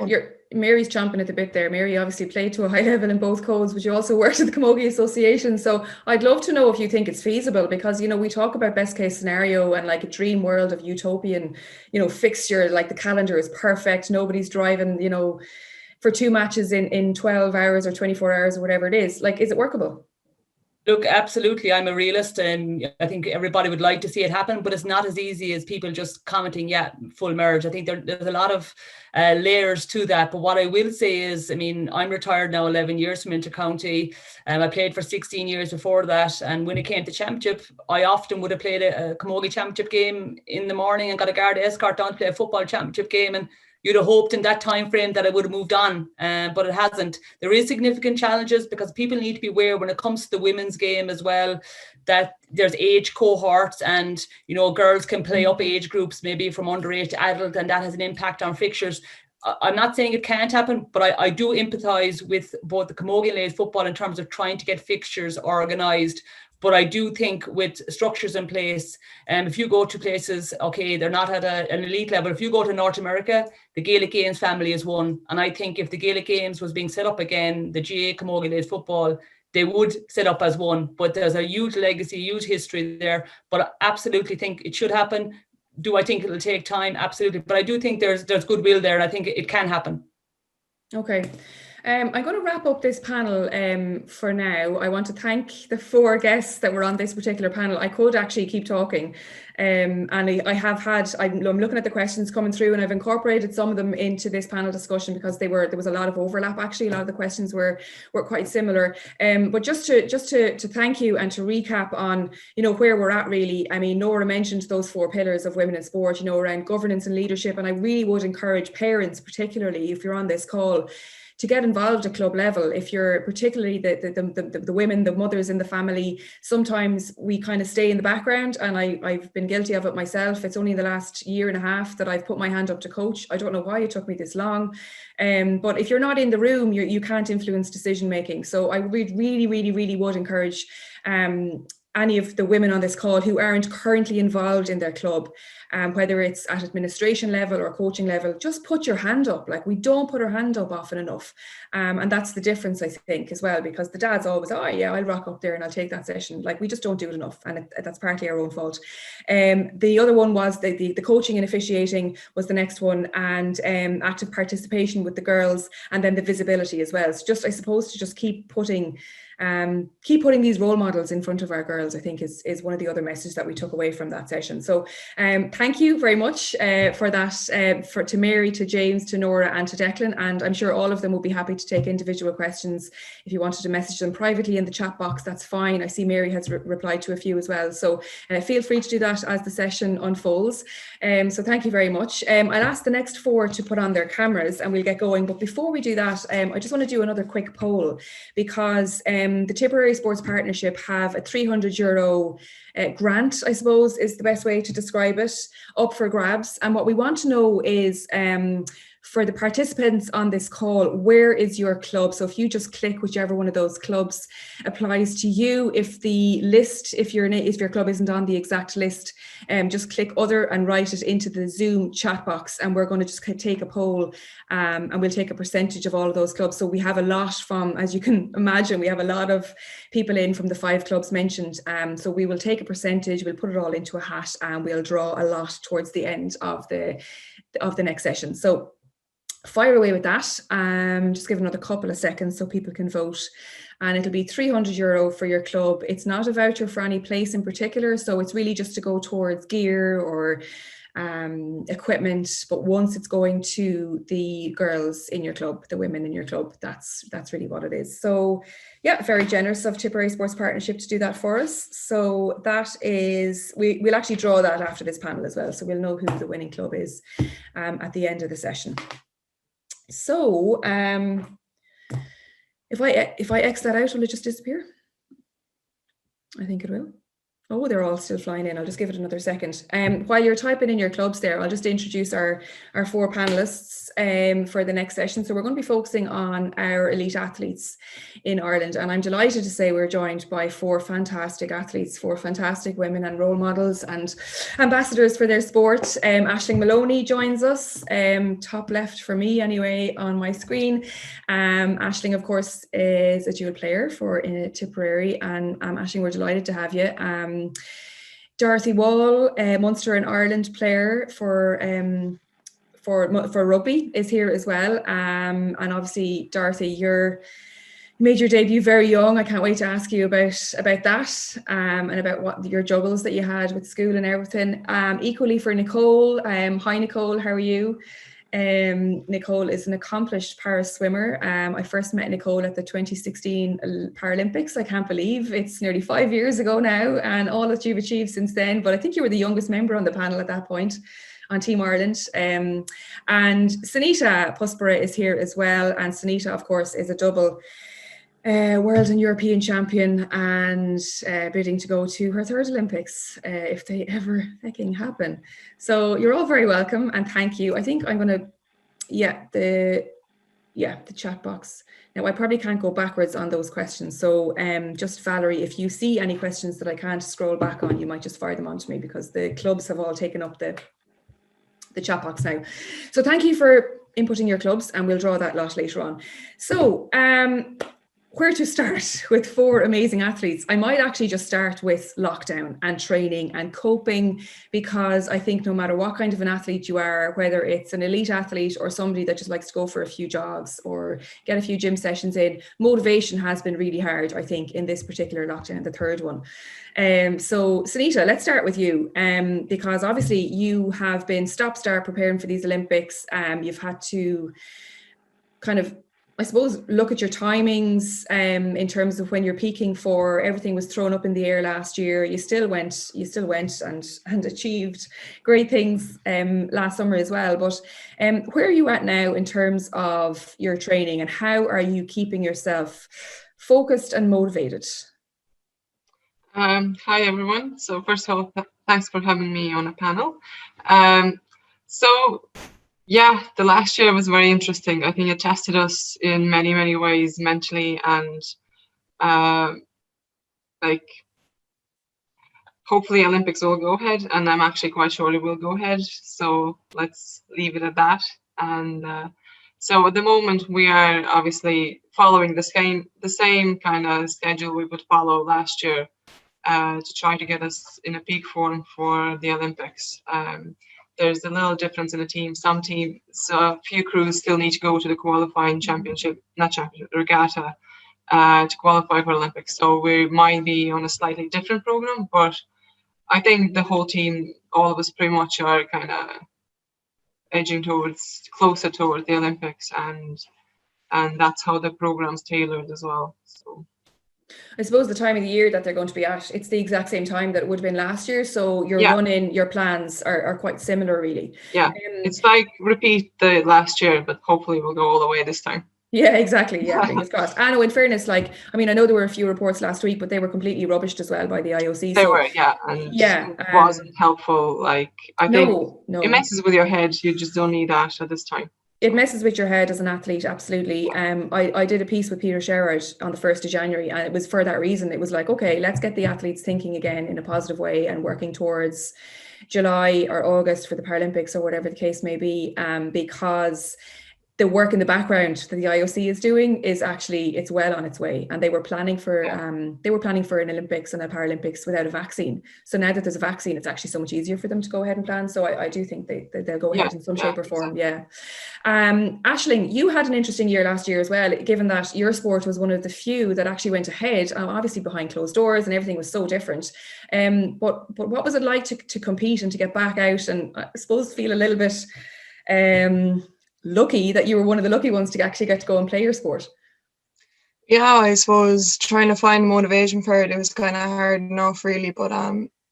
Mary's chomping at the bit there. Mary obviously played to a high level in both codes, but you also worked at the Camogie Association. So I'd love to know if you think it's feasible, because, you know, we talk about best case scenario and like a dream world of utopian, you know, fixture, like the calendar is perfect. Nobody's driving, you know, for 2 matches in 12 hours or 24 hours or whatever it is. Like, is it workable? Look, absolutely. I'm a realist, and I think everybody would like to see it happen, but it's not as easy as people just commenting, yeah, full merge. I think there's a lot of layers to that. But what I will say is, I mean, I'm retired now 11 years from Intercounty. I played for 16 years before that. And when it came to championship, I often would have played a Camogie championship game in the morning and got a guard escort down to play a football championship game. And you'd have hoped in that time frame that I would have moved on, but it hasn't. There is significant challenges, because people need to be aware when it comes to the women's game as well, that there's age cohorts, and, you know, girls can play up age groups, maybe from underage to adult, and that has an impact on fixtures. I'm not saying it can't happen, but I do empathise with both the Camogie and ladies football in terms of trying to get fixtures organised. But I do think with structures in place, if you go to places, okay, they're not at an elite level. If you go to North America, the Gaelic Games family is one. And I think if the Gaelic Games was being set up again, the GA Camogie ladies football, they would set up as one. But there's a huge legacy, huge history there. But I absolutely think it should happen. Do I think it'll take time? Absolutely. But I do think there's goodwill there, and I think it can happen. Okay. I'm going to wrap up this panel for now. I want to thank the 4 guests that were on this particular panel. I could actually keep talking, and I have had, I'm looking at the questions coming through, and I've incorporated some of them into this panel discussion because there was a lot of overlap. Actually, a lot of the questions were quite similar. But just to thank you and to recap on, you know, where we're at really. I mean, Nora mentioned those 4 pillars of women in sport, you know, around governance and leadership, and I really would encourage parents, particularly if you're on this call, to get involved at club level. If you're particularly the women, the mothers in the family, sometimes we kind of stay in the background, and I've been guilty of it myself. It's only the last year and a half that I've put my hand up to coach. I don't know why it took me this long, but if you're not in the room, you can't influence decision making. So I really would encourage any of the women on this call who aren't currently involved in their club, whether it's at administration level or coaching level, just put your hand up. Like, we don't put our hand up often enough. And that's the difference, I think, as well, because the dad's always, oh yeah, I'll rock up there and I'll take that session. Like, we just don't do it enough, and that's partly our own fault. The other one was the coaching and officiating was the next one, and active participation with the girls, and then the visibility as well. So just, I suppose, to just keep putting these role models in front of our girls, I think is one of the other messages that we took away from that session. So thank you very much for that, to Mary, to James, to Nora, and to Declan. And I'm sure all of them will be happy to take individual questions. If you wanted to message them privately in the chat box, that's fine. I see Mary has replied to a few as well. So feel free to do that as the session unfolds. So thank you very much. I'll ask the next 4 to put on their cameras and we'll get going. But before we do that, I just want to do another quick poll, because the Tipperary Sports Partnership have a €300 grant, I suppose is the best way to describe it, up for grabs. And what we want to know is, for the participants on this call, where is your club? So if you just click whichever one of those clubs applies to you. If the list, if your club isn't on the exact list, just click other and write it into the Zoom chat box, and we're going to just take a poll, and we'll take a percentage of all of those clubs. So we have a lot from, as you can imagine, we have a lot of people in from the 5 clubs mentioned. So we will take a percentage, we'll put it all into a hat, and we'll draw a lot towards the end of the next session. So fire away with that. Just give another couple of seconds so people can vote, and it'll be €300 for your club. It's not a voucher for any place in particular, so it's really just to go towards gear or equipment. But once it's going to the girls in your club, the women in your club, that's really what it is. So yeah, very generous of Tipperary Sports Partnership to do that for us. So that is, we'll actually draw that after this panel as well, so we'll know who the winning club is at the end of the session. So if I X that out, will it just disappear? I think it will. Oh, they're all still flying in. I'll just give it another second. While you're typing in your clubs there, I'll just introduce our 4 panelists for the next session. So we're going to be focusing on our elite athletes in Ireland. And I'm delighted to say we're joined by 4 fantastic athletes, 4 fantastic women and role models and ambassadors for their sport. Aisling Maloney joins us, top left for me anyway on my screen. Aisling, of course, is a dual player for Tipperary. And Aisling, we're delighted to have you. Dorothy Wall, Munster and Ireland player for rugby, is here as well. And obviously, Dorothy, you made your debut very young. I can't wait to ask you about that and about what your juggles that you had with school and everything. Equally for Nicole. Hi, Nicole. How are you? Nicole is an accomplished para swimmer. I first met Nicole at the 2016 Paralympics. I can't believe it's nearly 5 years ago now, and all that you've achieved since then. But I think you were the youngest member on the panel at that point on Team Ireland. And Sunita Puspara is here as well. And Sunita, of course, is a double world and European champion, and bidding to go to her 3rd Olympics if they ever fucking happen. So you're all very welcome, and thank you. I think I'm going to, the chat box. Now I probably can't go backwards on those questions. So just Valerie, if you see any questions that I can't scroll back on, you might just fire them on to me, because the clubs have all taken up the chat box now. So thank you for inputting your clubs, and we'll draw that lot later on. So where to start with 4 amazing athletes? I might actually just start with lockdown and training and coping, because I think no matter what kind of an athlete you are, whether it's an elite athlete or somebody that just likes to go for a few jogs or get a few gym sessions in, motivation has been really hard, I think, in this particular lockdown, the 3rd one. So Sunita, let's start with you, because obviously you have been stop-start preparing for these Olympics. You've had to kind of, I suppose, look at your timings in terms of when you're peaking for. Everything was thrown up in the air last year. You still went and achieved great things last summer as well. But where are you at now in terms of your training, and how are you keeping yourself focused and motivated? Hi, everyone. So first of all, thanks for having me on a panel. Yeah, the last year was very interesting. I think it tested us in many, many ways, mentally, and hopefully Olympics will go ahead, and I'm actually quite sure it will go ahead. So let's leave it at that. And so at the moment we are obviously following the same kind of schedule we would follow last year to try to get us in a peak form for the Olympics. There's a little difference in the team. A few crews still need to go to the qualifying regatta to qualify for Olympics. So we might be on a slightly different program, but I think the whole team, all of us pretty much are kind of edging closer towards the Olympics, and that's how the program's tailored as well. So I suppose the time of the year that they're going to be at, it's the exact same time that it would have been last year. So your running, your plans are quite similar, really. Yeah, it's like repeat the last year, but hopefully we'll go all the way this time. Yeah, exactly. Yeah, fingers crossed. I know, in fairness, I know there were a few reports last week, but they were completely rubbished as well by the IOC. They were, and it wasn't helpful. I think it messes with your head. You just don't need that at this time. It messes with your head as an athlete, absolutely. I did a piece with Peter Sherrod on the 1st of January, and it was for that reason. It was like, okay, let's get the athletes thinking again in a positive way and working towards July or August for the Paralympics or whatever the case may be, because the work in the background that the IOC is doing is actually, it's well on its way, and they were planning for an Olympics and a Paralympics without a vaccine. So now that there's a vaccine, it's actually so much easier for them to go ahead and plan. So I do think they'll go ahead in some shape or form. Aisling, you had an interesting year last year as well, given that your sport was one of the few that actually went ahead, obviously behind closed doors, and everything was so different. But what was it like to compete and to get back out, and I suppose feel a little bit lucky that you were one of the lucky ones to actually get to go and play your sport? Yeah, I suppose trying to find motivation for it was kind of hard enough, really. But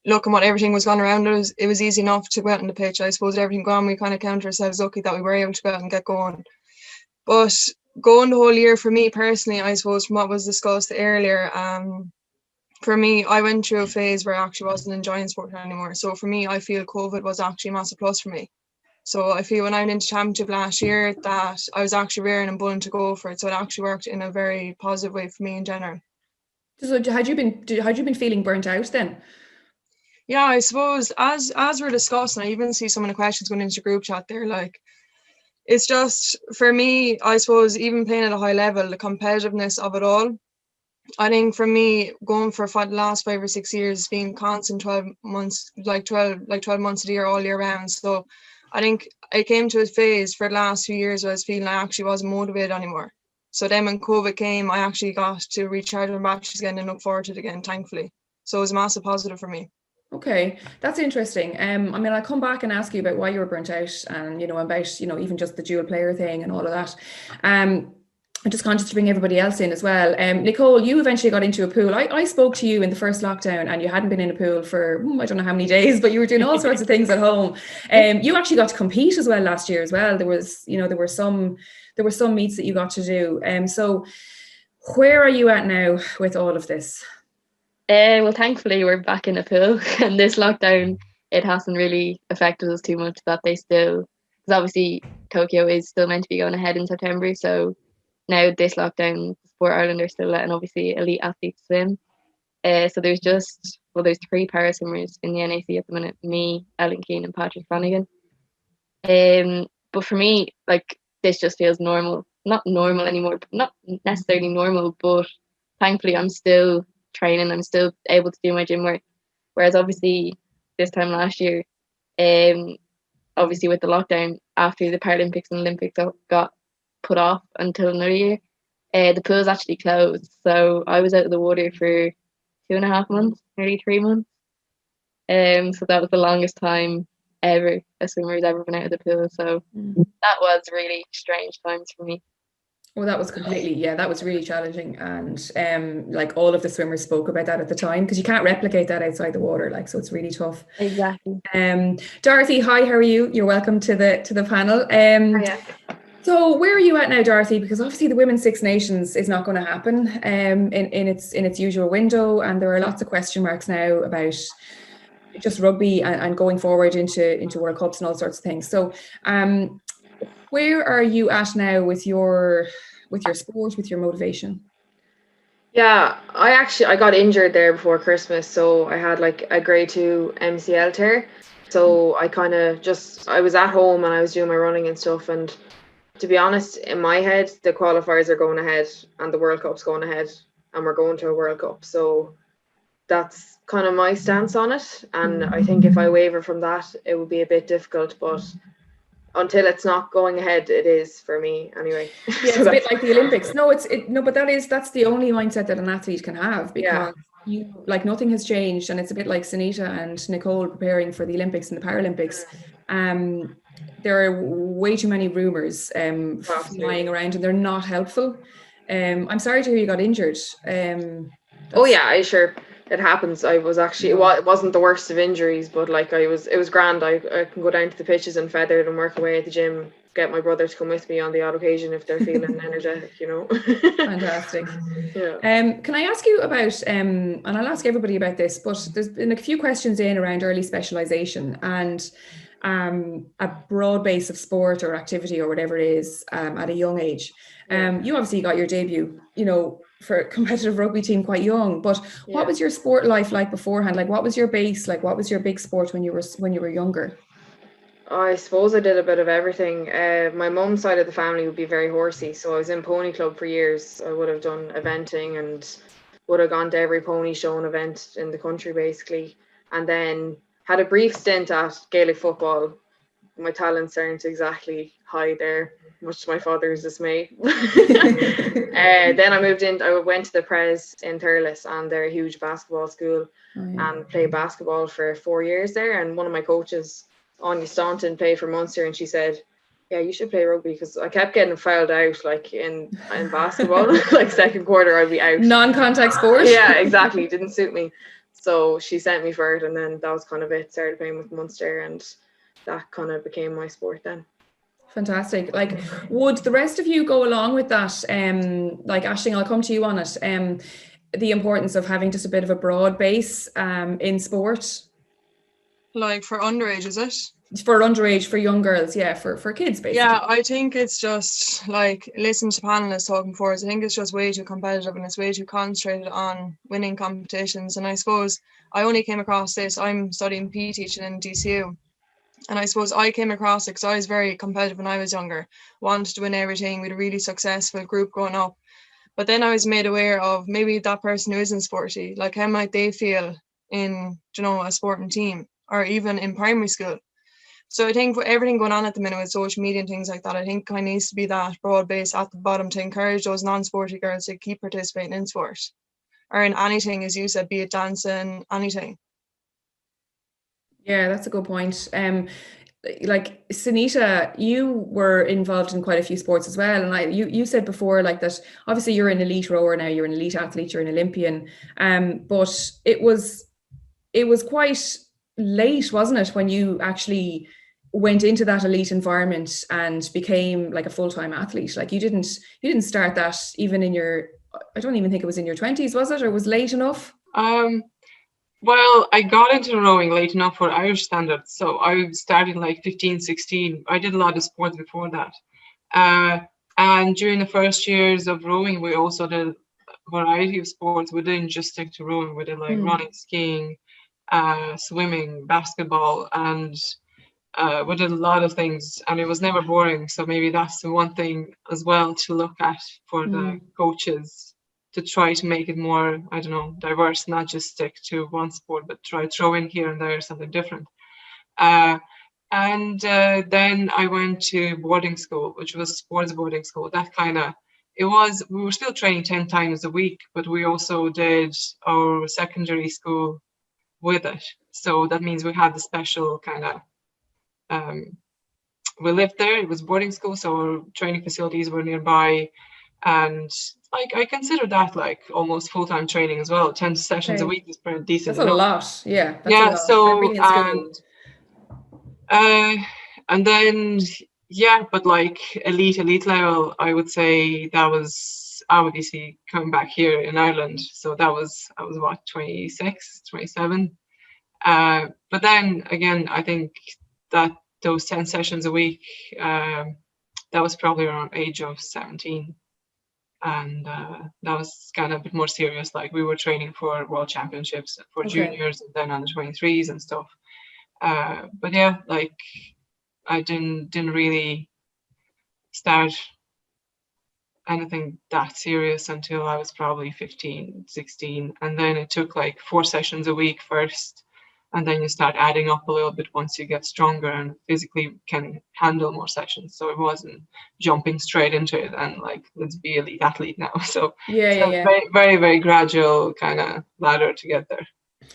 looking what everything was going around, it was easy enough to go out on the pitch. I suppose everything gone, we kind of counted ourselves lucky that we were able to go out and get going. But going the whole year for me personally, I suppose from what was discussed earlier, for me, I went through a phase where I actually wasn't enjoying sport anymore. So for me, I feel COVID was actually a massive plus for me. So I feel when I went into championship last year that I was actually raring and bulling to go for it. So it actually worked in a very positive way for me in general. So had you been feeling burnt out then? Yeah, I suppose as we're discussing, I even see some of the questions going into the group chat there, like, it's just, for me, I suppose, even playing at a high level, the competitiveness of it all, I think for me, going for the last 5 or 6 years, being constant 12 months, like 12 months of the year, all year round. So I think I came to a phase for the last few years where I was feeling I actually wasn't motivated anymore. So then when COVID came, I actually got to recharge my batteries again and look forward to it again, thankfully. So it was a massive positive for me. Okay, that's interesting. I mean, I'll come back and ask you about why you were burnt out and, about, even just the dual player thing and all of that. I'm just conscious to bring everybody else in as well. Nicole, you eventually got into a pool. I spoke to you in the first lockdown and you hadn't been in a pool for, I don't know how many days, but you were doing all sorts of things at home. You actually got to compete as well last year as well. There was, there were some meets that you got to do. So where are you at now with all of this? Well, thankfully we're back in a pool, and this lockdown, it hasn't really affected us too much. That they still, because obviously Tokyo is still meant to be going ahead in September, so now this lockdown, Sport Ireland are still letting obviously elite athletes swim. So there's there's 3 para swimmers in the NAC at the minute: me, Ellen Keane, and Patrick Flanagan. But for me, like, this just feels normal. Not normal anymore, not necessarily normal, but thankfully I'm still training, I'm still able to do my gym work. Whereas obviously this time last year, obviously with the lockdown after the Paralympics and Olympics got put off until another year, the pool's actually closed. So I was out of the water for 2.5 months, nearly 3 months. So that was the longest time ever a swimmer has ever been out of the pool. So that was really strange times for me. Well, that was that was really challenging. And like all of the swimmers spoke about that at the time, because you can't replicate that outside the water. Like, so it's really tough. Exactly. Dorothy, hi, how are you? You're welcome to the panel. So where are you at now, Dorothy? Because obviously the Women's Six Nations is not going to happen in its usual window. And there are lots of question marks now about just rugby and going forward into World Cups and all sorts of things. So where are you at now with your sport, with your motivation? Yeah, I got injured there before Christmas, so I had like a grade 2 MCL tear. So I was at home and I was doing my running and stuff, and to be honest, in my head, the qualifiers are going ahead and the World Cup's going ahead and we're going to a World Cup. So that's kind of my stance on it. And I think if I waver from that, it would be a bit difficult, but until it's not going ahead, it is for me anyway. Yeah, it's a bit like the Olympics. But that's the only mindset that an athlete can have, because nothing has changed, and it's a bit like Sunita and Nicole preparing for the Olympics and the Paralympics. There are way too many rumors flying around, and they're not helpful. I'm sorry to hear you got injured. Sure. It happens. I was actually, it wasn't the worst of injuries, but like it was grand. I can go down to the pitches and feathered and work away at the gym, get my brother to come with me on the odd occasion if they're feeling energetic, Fantastic. Yeah. Can I ask you about, and I'll ask everybody about this, but there's been a few questions in around early specialization and a broad base of sport or activity or whatever it is at a young age. You obviously got your debut, for a competitive rugby team quite young, but what was your sport life like beforehand? Like, what was your base? Like, what was your big sport when you were younger? I suppose I did a bit of everything. My mum's side of the family would be very horsey, so I was in pony club for years. I would have done eventing and would have gone to every pony show and event in the country basically, and then had a brief stint at Gaelic football. My talents aren't exactly high there, much to my father's dismay. Then I went to the Pres in Thurles, and they're a huge basketball school, and played basketball for 4 years there. And one of my coaches, Anya Staunton, played for Munster, and she said, yeah, you should play rugby, because I kept getting fouled out, like in basketball. Like second quarter I'd be out. Non-contact sport. Yeah, exactly. Didn't suit me. So she sent me for it, and then that was kind of it. Started playing with Munster, and that kind of became my sport then. Fantastic. Like, would the rest of you go along with that? Like, Aisling, I'll come to you on it. the importance of having just a bit of a broad base in sport? Like for underage, is it? For underage, for young girls, yeah, for kids, basically. Yeah, I think it's just like, listen to panelists talking before us. I think it's just way too competitive and it's way too concentrated on winning competitions. And I suppose I only came across this. I'm studying PE teaching in DCU. And I suppose I came across it because I was very competitive when I was younger, wanted to win everything. We had a really successful group growing up. But then I was made aware of maybe that person who isn't sporty, like how might they feel in, a sporting team or even in primary school. So I think with everything going on at the minute with social media and things like that, I think kind of needs to be that broad base at the bottom to encourage those non-sporty girls to keep participating in sport or in anything, as you said, be it dancing, anything. Yeah, that's a good point. Like Sunita, you were involved in quite a few sports as well, and you said before like that. Obviously, you're an elite rower now. You're an elite athlete. You're an Olympian. But it was quite late, wasn't it, when you actually went into that elite environment and became like a full-time athlete? Like you didn't start that even in your, I don't even think it was in your 20s, was it, or was late enough? Well, I got into rowing late enough for Irish standards. So I started like 15, 16. I did a lot of sports before that. And during the first years of rowing, we also did a variety of sports. We didn't just stick to rowing. We did like running, skiing, swimming, basketball, and we did a lot of things. And it was never boring. So maybe that's the one thing as well to look at for the coaches, to try to make it more, I don't know, diverse, not just stick to one sport, but try to throw in here and there something different. And then I went to boarding school, which was sports boarding school. That kind of, we were still training 10 times a week, but we also did our secondary school with it. So that means we had the special kind of, we lived there, it was boarding school, so our training facilities were nearby. And like I consider that like almost full-time training as well. 10 sessions a week is pretty decent. That's a lot. Yeah. That's yeah. A lot so for being in school. And then but like elite level, I would say that was obviously coming back here in Ireland. So I was what, 26, 27. But then again, I think that those 10 sessions a week, that was probably around age of 17. And that was kind of a bit more serious. Like we were training for world championships for juniors and then under 23s and stuff. But yeah, like I didn't really start anything that serious until I was probably 15, 16. And then it took like 4 sessions a week first. And then you start adding up a little bit once you get stronger and physically can handle more sessions. So it wasn't jumping straight into it and like, let's be elite athlete now. So very, very, very gradual kind of ladder to get there.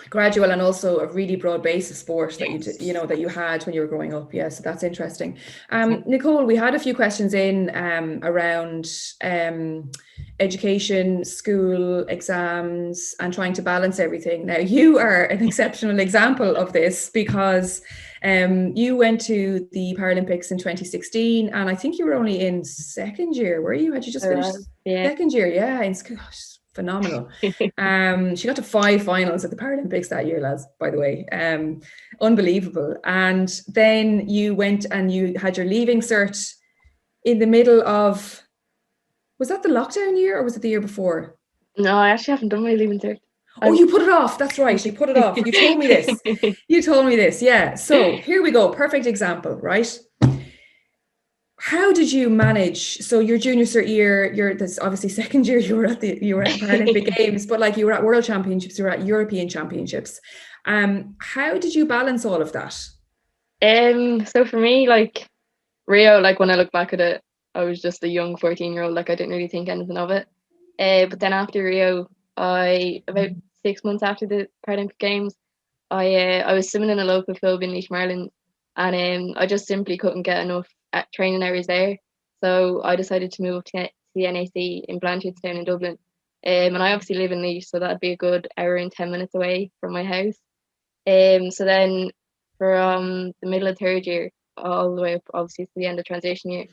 Gradual, and also a really broad base of sport that that you had when you were growing up. Yeah, so that's interesting. Nicole, we had a few questions in around education, school, exams, and trying to balance everything. Now, you are an exceptional example of this because you went to the Paralympics in 2016, and I think you were only in second year, were you? Had you just finished second year? Yeah, in school. Phenomenal. She got to 5 finals at the Paralympics that year, lads, by the way. Unbelievable. And then you went and you had your leaving cert in the middle of, was that the lockdown year or was it the year before? No, I actually haven't done my leaving cert. Oh, you put it off. That's right. You put it off. You told me this. You told me this. Yeah. So here we go. Perfect example, right? How did you manage? So your junior cert year, this obviously second year you were at the Paralympic Games, but like you were at World Championships, you were at European Championships. How did you balance all of that? So for me, like Rio, like when I look back at it, I was just a young 14-year-old. Like I didn't really think anything of it. But then after Rio, about 6 months after the Paralympic Games, I was swimming in a local club in East Marlin, and I just simply couldn't get enough training hours there. So I decided to move up to the NAC in Blanchardstown in Dublin. And I obviously live in Leash, so that'd be a good hour and 10 minutes away from my house. So then from the middle of third year all the way up obviously to the end of transition year,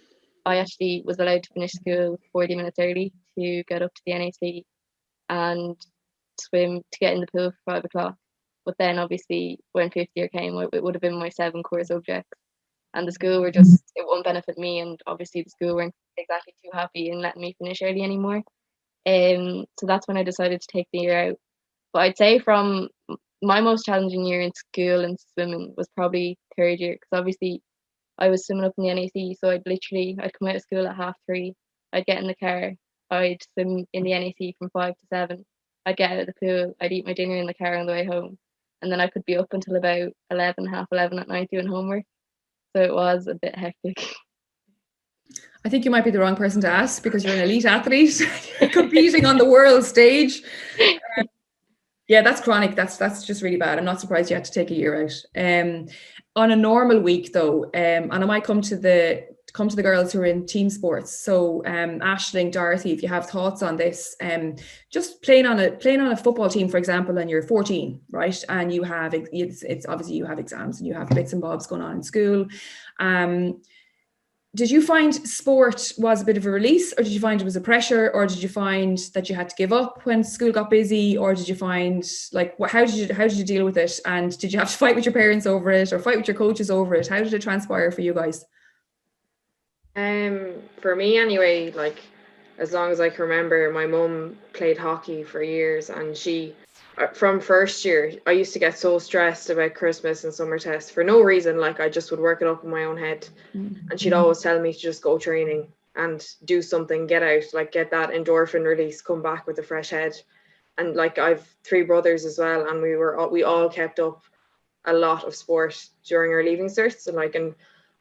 I actually was allowed to finish school 40 minutes early to get up to the NAC. And swim to get in the pool for 5 o'clock. But then obviously when fifth year came, it would have been my 7 core subjects. And the school were just, it wouldn't benefit me. And obviously the school weren't exactly too happy in letting me finish early anymore. So that's when I decided to take the year out. But I'd say from my most challenging year in school and swimming was probably third year, because obviously I was swimming up in the NAC, so I'd come out of school at 3:30, I'd get in the car, I'd swim in the NAC from 5 to 7, I'd get out of the pool, I'd eat my dinner in the car on the way home, and then I could be up until about 11, half 11 at night doing homework. So it was a bit hectic. I think you might be the wrong person to ask, because you're an elite athlete competing on the world stage. Yeah, that's chronic. That's just really bad. I'm not surprised you had to take a year out. On a normal week, though, and I might come to the girls who are in team sports. So, Aisling, Dorothy, if you have thoughts on this, just playing on a football team, for example, and you're 14, right? And you have it's obviously you have exams and you have bits and bobs going on in school. Did you find sport was a bit of a release, or did you find it was a pressure, or did you find that you had to give up when school got busy, or did you find, like, how did you deal with it? And did you have to fight with your parents over it, or fight with your coaches over it? How did it transpire for you guys? For me anyway, like, as long as I can remember, my mum played hockey for years, and she, from first year, I used to get so stressed about Christmas and summer tests for no reason. Like, I just would work it up in my own head. And she'd always tell me to just go training and do something, get out, like, get that endorphin release, come back with a fresh head. And like, I've 3 brothers as well, and we all kept up a lot of sport during our leaving certs, and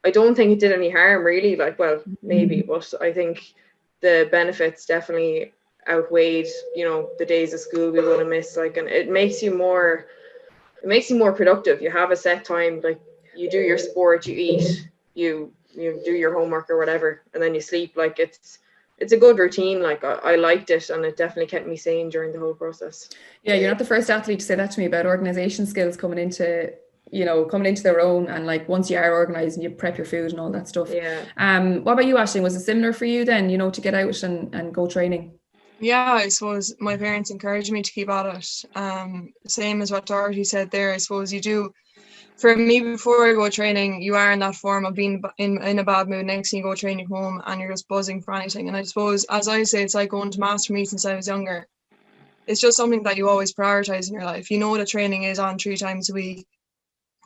I don't think it did any harm really. Like, well, maybe, but I think the benefits definitely outweighed, the days of school we would have missed. Like, and it makes you more productive. You have a set time, like, you do your sport, you eat, you do your homework or whatever, and then you sleep. Like, it's a good routine. Like, I liked it, and it definitely kept me sane during the whole process. Yeah, you're not the first athlete to say that to me about organization skills coming into their own, and like, once you are organized and you prep your food and all that stuff. Yeah. What about you, Aisling? Was it similar for you then, to get out and go training? Yeah, I suppose my parents encouraged me to keep at it. Same as what Dorothy said there. I suppose you do. For me, before I go training, you are in that form of being in a bad mood. Next thing you go training home and you're just buzzing for anything. And I suppose, as I say, it's like going to mass for me since I was younger. It's just something that you always prioritize in your life. You know that training is on 3 times a week.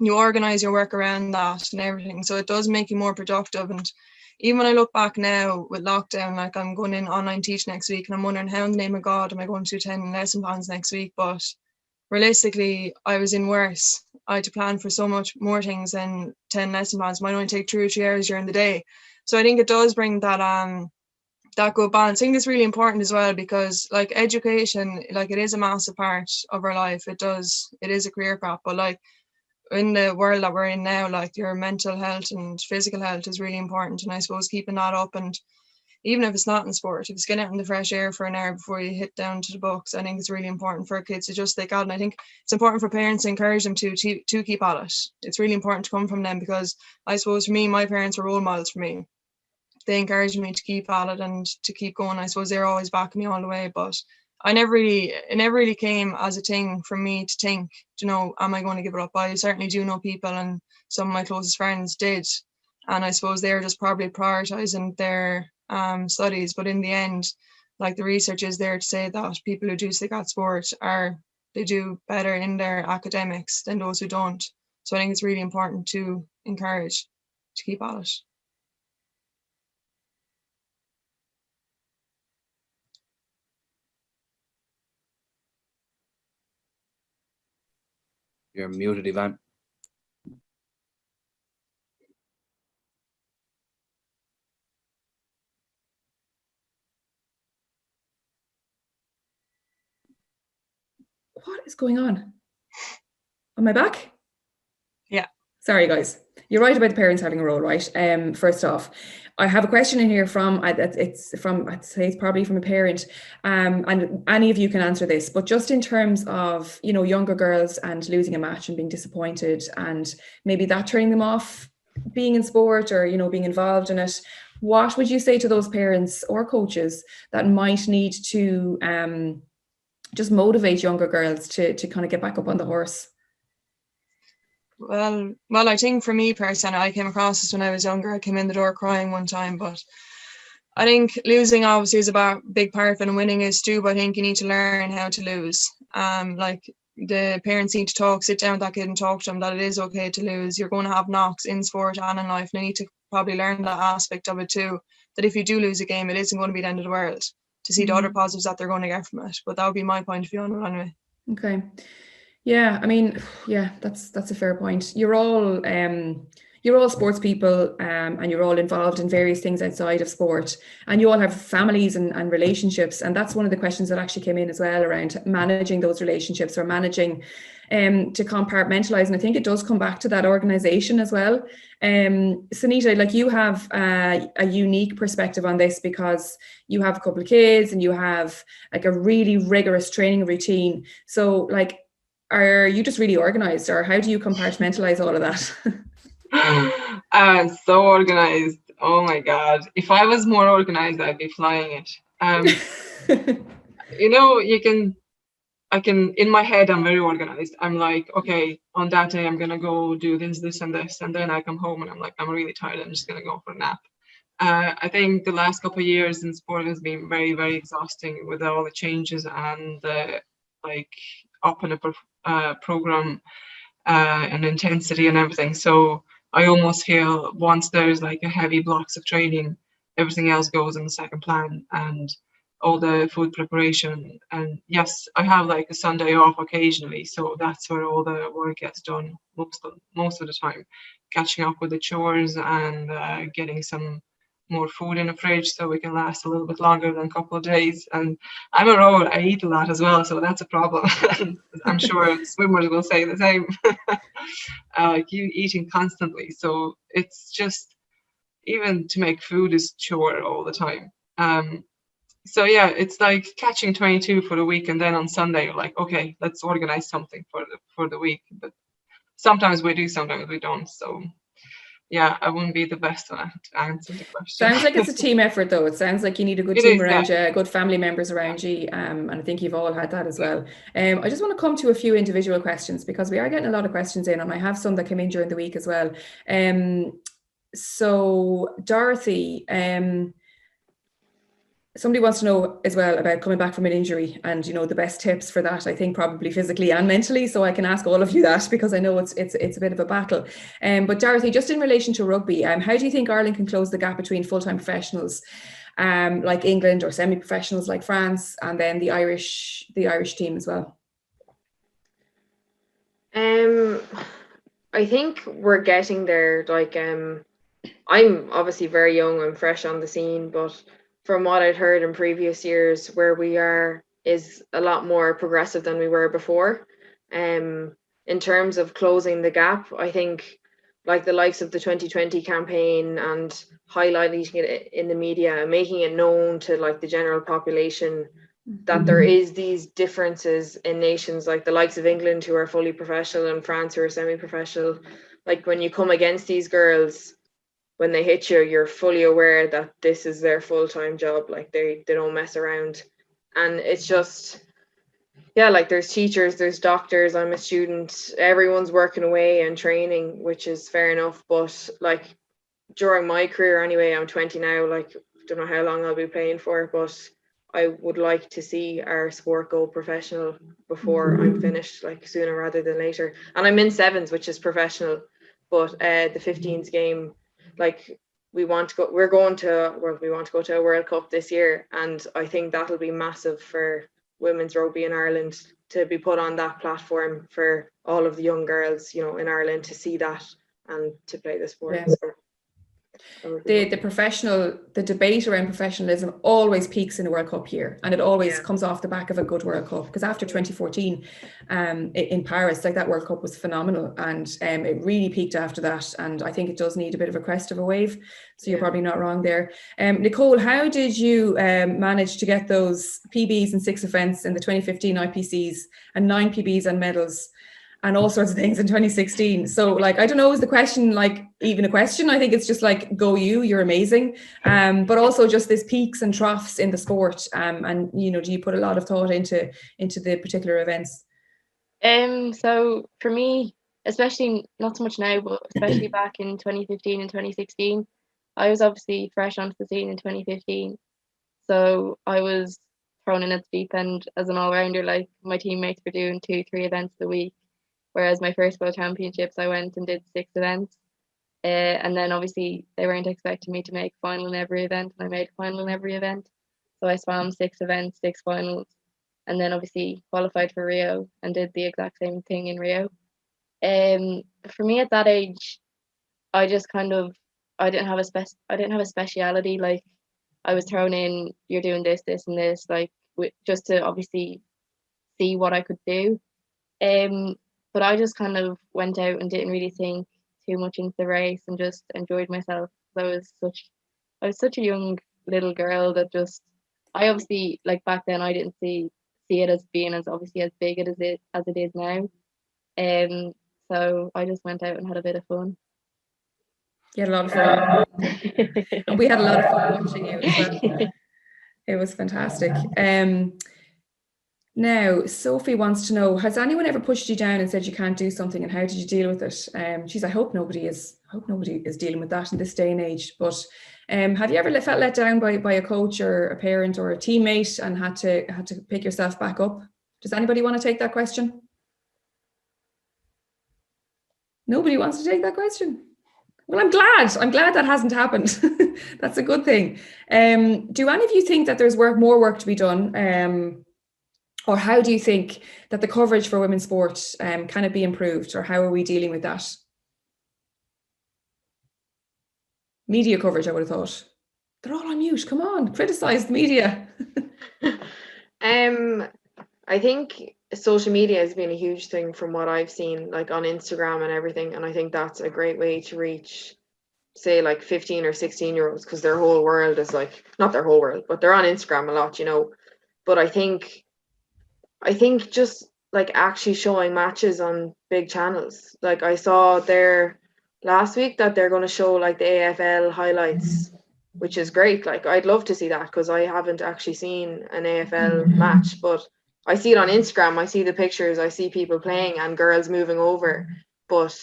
You organize your work around that and everything. So it does make you more productive. And even when I look back now with lockdown, like, I'm going in online teach next week, and I'm wondering, how in the name of God am I going to 10 lesson plans next week? But realistically, I was in worse. I had to plan for so much more things than 10 lesson plans. It might only take 2 or 3 hours during the day. So I think it does bring that good balance. I think it's really important as well, because, like, education, like, it is a massive part of our life. It is a career path, but like, in the world that we're in now, like, your mental health and physical health is really important. And I suppose keeping that up, and even if it's not in sport, if it's getting out in the fresh air for an hour before you hit down to the books, I think it's really important for kids to just take out. And I think it's important for parents to encourage them to keep at it. It's really important to come from them, because I suppose for me, my parents were role models for me. They encouraged me to keep at it and to keep going. I suppose they're always backing me all the way, but it never really came as a thing for me to think, am I going to give it up? I certainly do know people, and some of my closest friends did. And I suppose they're just probably prioritizing their studies. But in the end, like, the research is there to say that people who do stick at sport they do better in their academics than those who don't. So I think it's really important to encourage to keep at it. You're muted, Ivan. What is going on? Am I back? Yeah. Sorry, guys. You're right about the parents having a role, right? First off, I have a question in here I'd say it's probably from a parent, and any of you can answer this, but just in terms of, younger girls and losing a match and being disappointed, and maybe that turning them off being in sport, or, being involved in it, what would you say to those parents or coaches that might need to just motivate younger girls to kind of get back up on the horse? Well, I think for me personally, I came across this when I was younger. I came in the door crying one time, but I think losing obviously is a big part of it, and winning is too. But I think you need to learn how to lose. Like the parents need to sit down with that kid and talk to them that it is okay to lose. You're going to have knocks in sport and in life, and they need to probably learn that aspect of it too. That if you do lose a game, it isn't going to be the end of the world. To see the other positives that they're going to get from it. But that would be my point of view on it anyway. Okay. Yeah, I mean, yeah, that's a fair point. You're all sports people, and you're all involved in various things outside of sport, and you all have families and relationships. And that's one of the questions that actually came in as well, around managing those relationships, or managing to compartmentalize. And I think it does come back to that organization as well. Sunita, like, you have a unique perspective on this, because you have a couple of kids and you have like a really rigorous training routine. So like, are you just really organized, or how do you compartmentalize all of that? So organized. Oh my God. If I was more organized, I'd be flying it. I can, in my head, I'm very organized. I'm like, okay, on that day, I'm going to go do this, and this. And then I come home and I'm like, I'm really tired. I'm just going to go for a nap. I think the last couple of years in sport has been very, very exhausting with all the changes and up in a program and intensity and everything. So I almost feel once there's like a heavy blocks of training, everything else goes in the second plan, and all the food preparation. And yes, I have like a Sunday off occasionally, so that's where all the work gets done most of the time, catching up with the chores and getting some more food in the fridge so we can last a little bit longer than a couple of days. And I'm a rower, I eat a lot as well, so that's a problem. I'm sure swimmers will say the same. You eating constantly, so it's just, even to make food is chore all the time. So yeah, it's like catching 22 for the week, and then on Sunday you're like, okay, let's organize something for the week. But sometimes we do, sometimes we don't. So yeah, I wouldn't be the best one to answer the question. Sounds like it's a team effort, though. It sounds like you need a good team around you, good family members around you, and I think you've all had that as well. I just want to come to a few individual questions, because we are getting a lot of questions in, and I have some that came in during the week as well. So Dorothy, somebody wants to know as well about coming back from an injury, and the best tips for that, I think probably physically and mentally. So I can ask all of you that, because I know it's a bit of a battle. But Dorothy, just in relation to rugby, how do you think Ireland can close the gap between full-time professionals like England, or semi-professionals like France, and then the Irish team as well? I think we're getting there. Like, I'm obviously very young, I'm fresh on the scene, but from what I'd heard in previous years, where we are is a lot more progressive than we were before. In terms of closing the gap, I think like the likes of the 2020 campaign and highlighting it in the media, making it known to like the general population that there is these differences in nations, like the likes of England, who are fully professional, and France, who are semi-professional. Like, when you come against these girls, when they hit you, you're fully aware that this is their full-time job. Like, they don't mess around. And it's just, yeah, like, there's teachers, there's doctors, I'm a student, everyone's working away and training, which is fair enough. But like, during my career anyway, I'm 20 now, like, don't know how long I'll be playing for, but I would like to see our sport go professional before I'm finished, like sooner rather than later. And I'm in sevens, which is professional, but the 15s game, like, we want to go to a World Cup this year, and I think that'll be massive for women's rugby in Ireland, to be put on that platform for all of the young girls, in Ireland, to see that and to play the sport. Yeah. The debate around professionalism always peaks in a World Cup year, and it always comes off the back of a good World Cup, because after 2014 in Paris, like, that World Cup was phenomenal, and it really peaked after that, and I think it does need a bit of a crest of a wave. So you're probably not wrong there. Nicole, how did you manage to get those PBs and 6 events in the 2015 IPCs and 9 PBs and medals? and all sorts of things in 2016. So like, I don't know, is the question like even a question? I think it's just like, go you, you're amazing. But also just this peaks and troughs in the sport. And, you know, do you put a lot of thought into the particular events? So for me, especially not so much now, but especially back in 2015 and 2016, I was obviously fresh onto the scene in 2015. So I was thrown in at the deep end as an all-rounder. Like my teammates were doing 2-3 events a week, whereas my first World Championships I went and did 6 events. And then obviously they weren't expecting me to make final in every event, and I made final in every event. So I swam 6 events, 6 finals, and then obviously qualified for Rio and did the exact same thing in Rio. For me at that age, I just kind of I didn't have a speciality. Like I was thrown in, you're doing this, this, and this, like just to obviously see what I could do. But I just kind of went out and didn't really think too much into the race and just enjoyed myself. I was such a young little girl that just I obviously like back then I didn't see it as being as obviously as big as it is now. So I just went out and had a bit of fun. You had a lot of fun. And we had a lot of fun watching you as well. It was fantastic. Now, Sophie wants to know, has anyone ever pushed you down and said you can't do something, and how did you deal with it? Geez, I hope nobody is dealing with that in this day and age. But have you ever felt let down by a coach or a parent or a teammate and had to pick yourself back up? Does anybody want to take that question? Nobody wants to take that question. Well, I'm glad that hasn't happened. That's a good thing. Do any of you think that there's more work to be done? Or how do you think that the coverage for women's sport can it be improved, or how are we dealing with that? Media coverage, I would have thought. They're all on mute. Come on, criticize the media. I think social media has been a huge thing from what I've seen, like on Instagram and everything. And I think that's a great way to reach, say, like 15 or 16-year-olds, because their whole world is like, not their whole world, but they're on Instagram a lot, you know. But I think just like actually showing matches on big channels. Like I saw there last week that they're going to show like the AFL highlights, which is great. Like I'd love to see that, because I haven't actually seen an AFL match, but I see it on Instagram. I see the pictures, I see people playing and girls moving over, but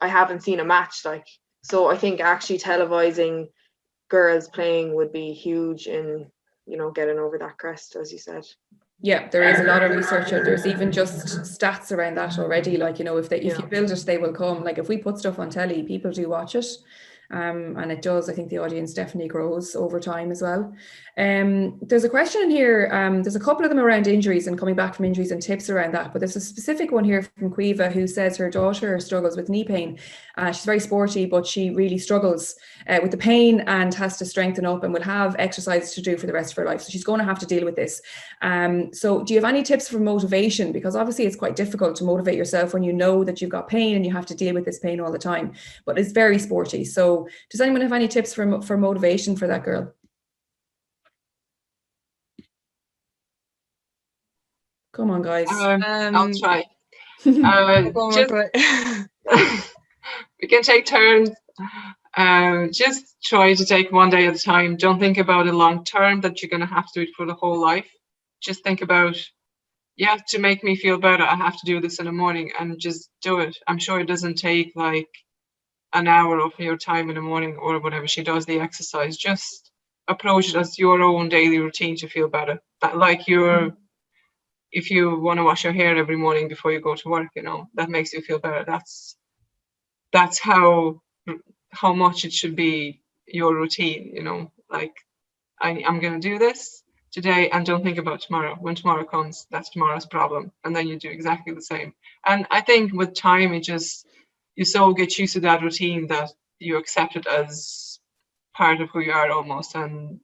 I haven't seen a match. Like, so I think actually televising girls playing would be huge in, you know, getting over that crest, as you said. Yeah, there is a lot of research out. There's even just stats around that already. Like, you know, if you build it, they will come. Like if we put stuff on telly, people do watch it. And it does. I think the audience definitely grows over time as well. There's a question in here. There's a couple of them around injuries and coming back from injuries and tips around that. But there's a specific one here from Quiva who says her daughter struggles with knee pain. She's very sporty, but she really struggles with the pain and has to strengthen up and will have exercises to do for the rest of her life. So she's going to have to deal with this. So do you have any tips for motivation? Because obviously it's quite difficult to motivate yourself when you know that you've got pain and you have to deal with this pain all the time. But it's very sporty. So does anyone have any tips for motivation for that girl? Come on, guys. I'll try. Just, we can take turns. Just try to take one day at a time. Don't think about it long term, that you're going to have to do it for the whole life. Just think about, to make me feel better, I have to do this in the morning, and just do it. I'm sure it doesn't take like an hour of your time in the morning or whatever she does the exercise. Just approach it as your own daily routine to feel better. That like if you want to wash your hair every morning before you go to work, you know, that makes you feel better. That's how much it should be your routine, you know, like I'm going to do this today and don't think about tomorrow. When tomorrow comes, that's tomorrow's problem. And then you do exactly the same. And I think with time, you so get used to that routine that you accept it as part of who you are almost. And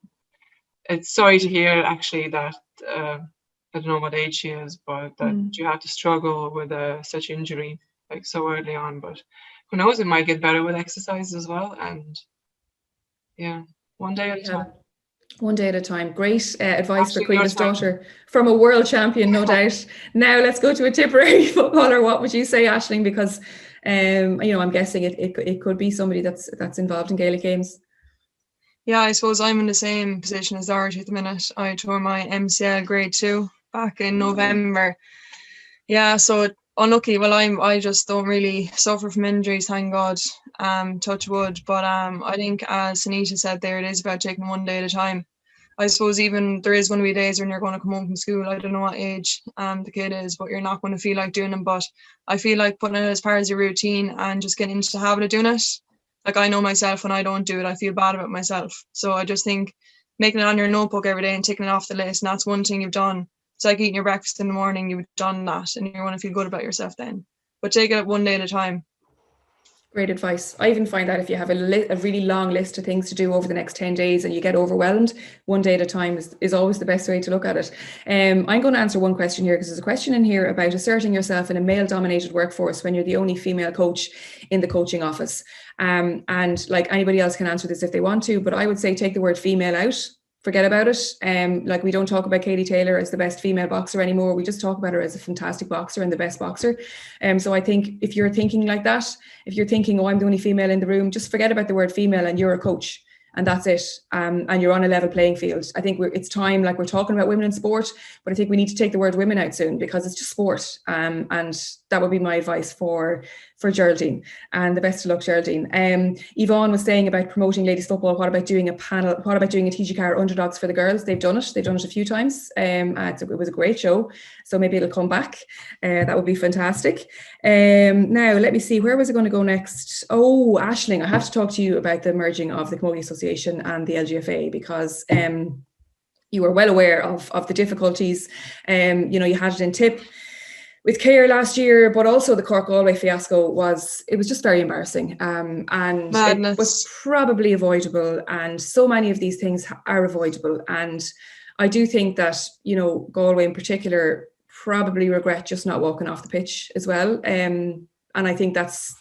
it's sorry to hear actually that, I don't know what age she is, but that you have to struggle with such injury like so early on. But who knows, it might get better with exercise as well. And one day at a time. One day at a time. Great advice for Actually, Queen's daughter from a world champion, no doubt. Now let's go to a Tipperary footballer. What would you say, Aisling? Because I'm guessing it could be somebody that's involved in Gaelic games. Yeah, I suppose I'm in the same position as Dorothy at the minute. I tore my MCL grade 2 back in November. Yeah, so unlucky. Well, I just don't really suffer from injuries, thank God. Touch wood. But I think, as Sunita said there, it is about taking one day at a time. I suppose even there is going to be days when you're going to come home from school. I don't know what age the kid is, but you're not going to feel like doing them. But I feel like putting it as part of your routine and just getting into the habit of doing it. Like, I know myself, when I don't do it, I feel bad about myself. So I just think making it on your notebook every day and ticking it off the list, and that's one thing you've done. It's like eating your breakfast in the morning, you've done that, and you're going to feel good about yourself then. But take it one day at a time. Great advice. I even find that if you have a really long list of things to do over the next 10 days and you get overwhelmed, one day at a time is always the best way to look at it. I'm going to answer one question here, because there's a question in here about asserting yourself in a male-dominated workforce when you're the only female coach in the coaching office. And like, anybody else can answer this if they want to, but I would say take the word female out. Forget about it. Like, we don't talk about Katie Taylor as the best female boxer anymore. We just talk about her as a fantastic boxer and the best boxer. So I think if you're thinking like that, if you're thinking, oh, I'm the only female in the room, just forget about the word female and you're a coach. And that's it. And you're on a level playing field. I think it's time, like, we're talking about women in sport, but I think we need to take the word women out soon, because it's just sport. And that would be my advice for Geraldine. And the best of luck, Geraldine. Yvonne was saying about promoting ladies football. What about doing a panel? What about doing a TG4 underdogs for the girls? They've done it. They've done it a few times. It was a great show. So maybe it'll come back. That would be fantastic. Now, let me see. Where was I going to go next? Oh, Aisling, I have to talk to you about the merging of the Camogie Association and the LGFA, because you were well aware of the difficulties. You had it in Tip with Care last year, but also the Cork Galway fiasco was just very embarrassing. And Madness. It was probably avoidable. And so many of these things are avoidable. And I do think that, Galway in particular probably regret just not walking off the pitch as well. And I think that's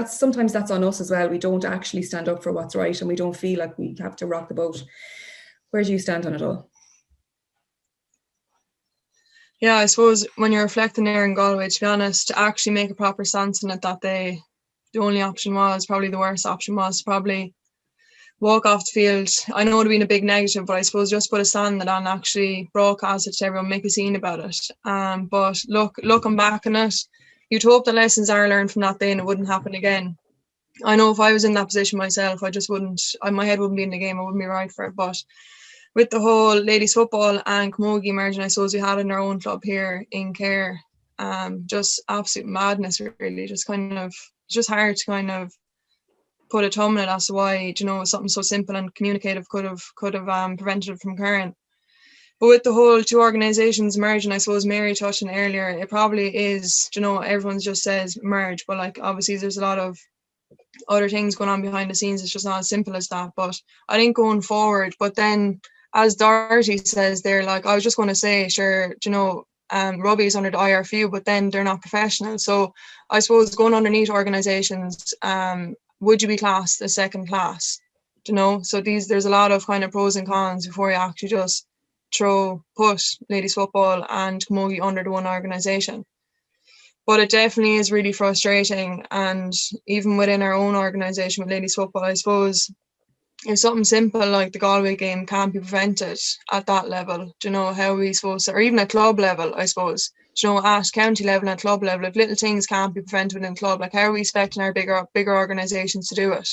sometimes that's on us as well. We don't actually stand up for what's right, and we don't feel like we have to rock the boat. Where do you stand on it all? Yeah, I suppose when you're reflecting there in Galway, to be honest, to actually make a proper stance on it that day, the only option was, probably the worst option was, to probably walk off the field. I know it would have been a big negative, but I suppose just put a stand on and actually broadcast it to everyone, make a scene about it. But looking back on it, you'd hope the lessons are learned from that day and it wouldn't happen again. I know if I was in that position myself, I just wouldn't, my head wouldn't be in the game, I wouldn't be right for it. But with the whole ladies football and Camogie merging, I suppose we had in our own club here in Care, just absolute madness, really. Just just hard to kind of put a thumb on it as to why, something so simple and communicative could have prevented it from occurring. But with the whole two organisations merging, I suppose Mary touched on earlier, it probably is, everyone just says merge, but like, obviously there's a lot of other things going on behind the scenes. It's just not as simple as that. But I think going forward, but then as Dorothy says there, like, I was just going to say, sure, rugby's under the IRFU, but then they're not professional. So I suppose going underneath organisations, would you be classed as second class? So there's a lot of kind of pros and cons before you actually just put ladies football and Camogie under the one organisation. But it definitely is really frustrating. And even within our own organisation with ladies football, I suppose if something simple like the Galway game can't be prevented at that level, how are we supposed to, or even at club level, I suppose, at county level and at club level, if little things can't be prevented within club, like, how are we expecting our bigger organisations to do it?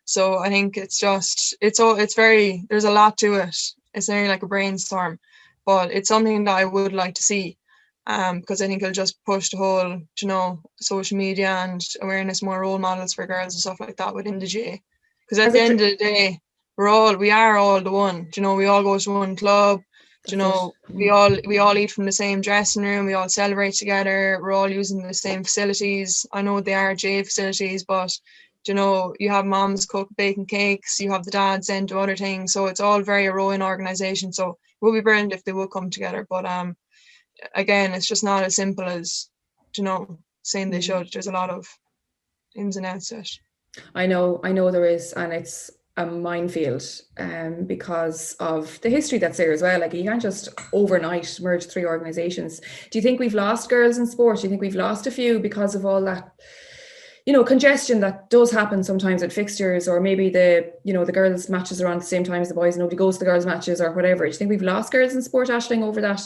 So I think it's there's a lot to it. It's nearly like a brainstorm, but it's something that I would like to see. Because I think it'll just push the whole, social media and awareness, more role models for girls and stuff like that within the GA. Because at the end of the day, we are all the one. We all go to one club. We all eat from the same dressing room. We all celebrate together. We're all using the same facilities. I know they are GA facilities, but you have moms baking cakes. You have the dads then do other things. So it's all very a rowing organisation. So it would be brilliant if they would come together. But again, it's just not as simple as, saying they should. There's a lot of ins and outs to it. I know there is, and a minefield because of the history that's there as well. Like, you can't just overnight merge 3 organizations. Do you think we've lost girls in sport? Do you think we've lost a few because of all that, you know, congestion that does happen sometimes at fixtures, or maybe the, you know, the girls' matches are on at the same time as the boys, nobody goes to the girls' matches or whatever? Do you think we've lost girls in sport, Aisling, over that?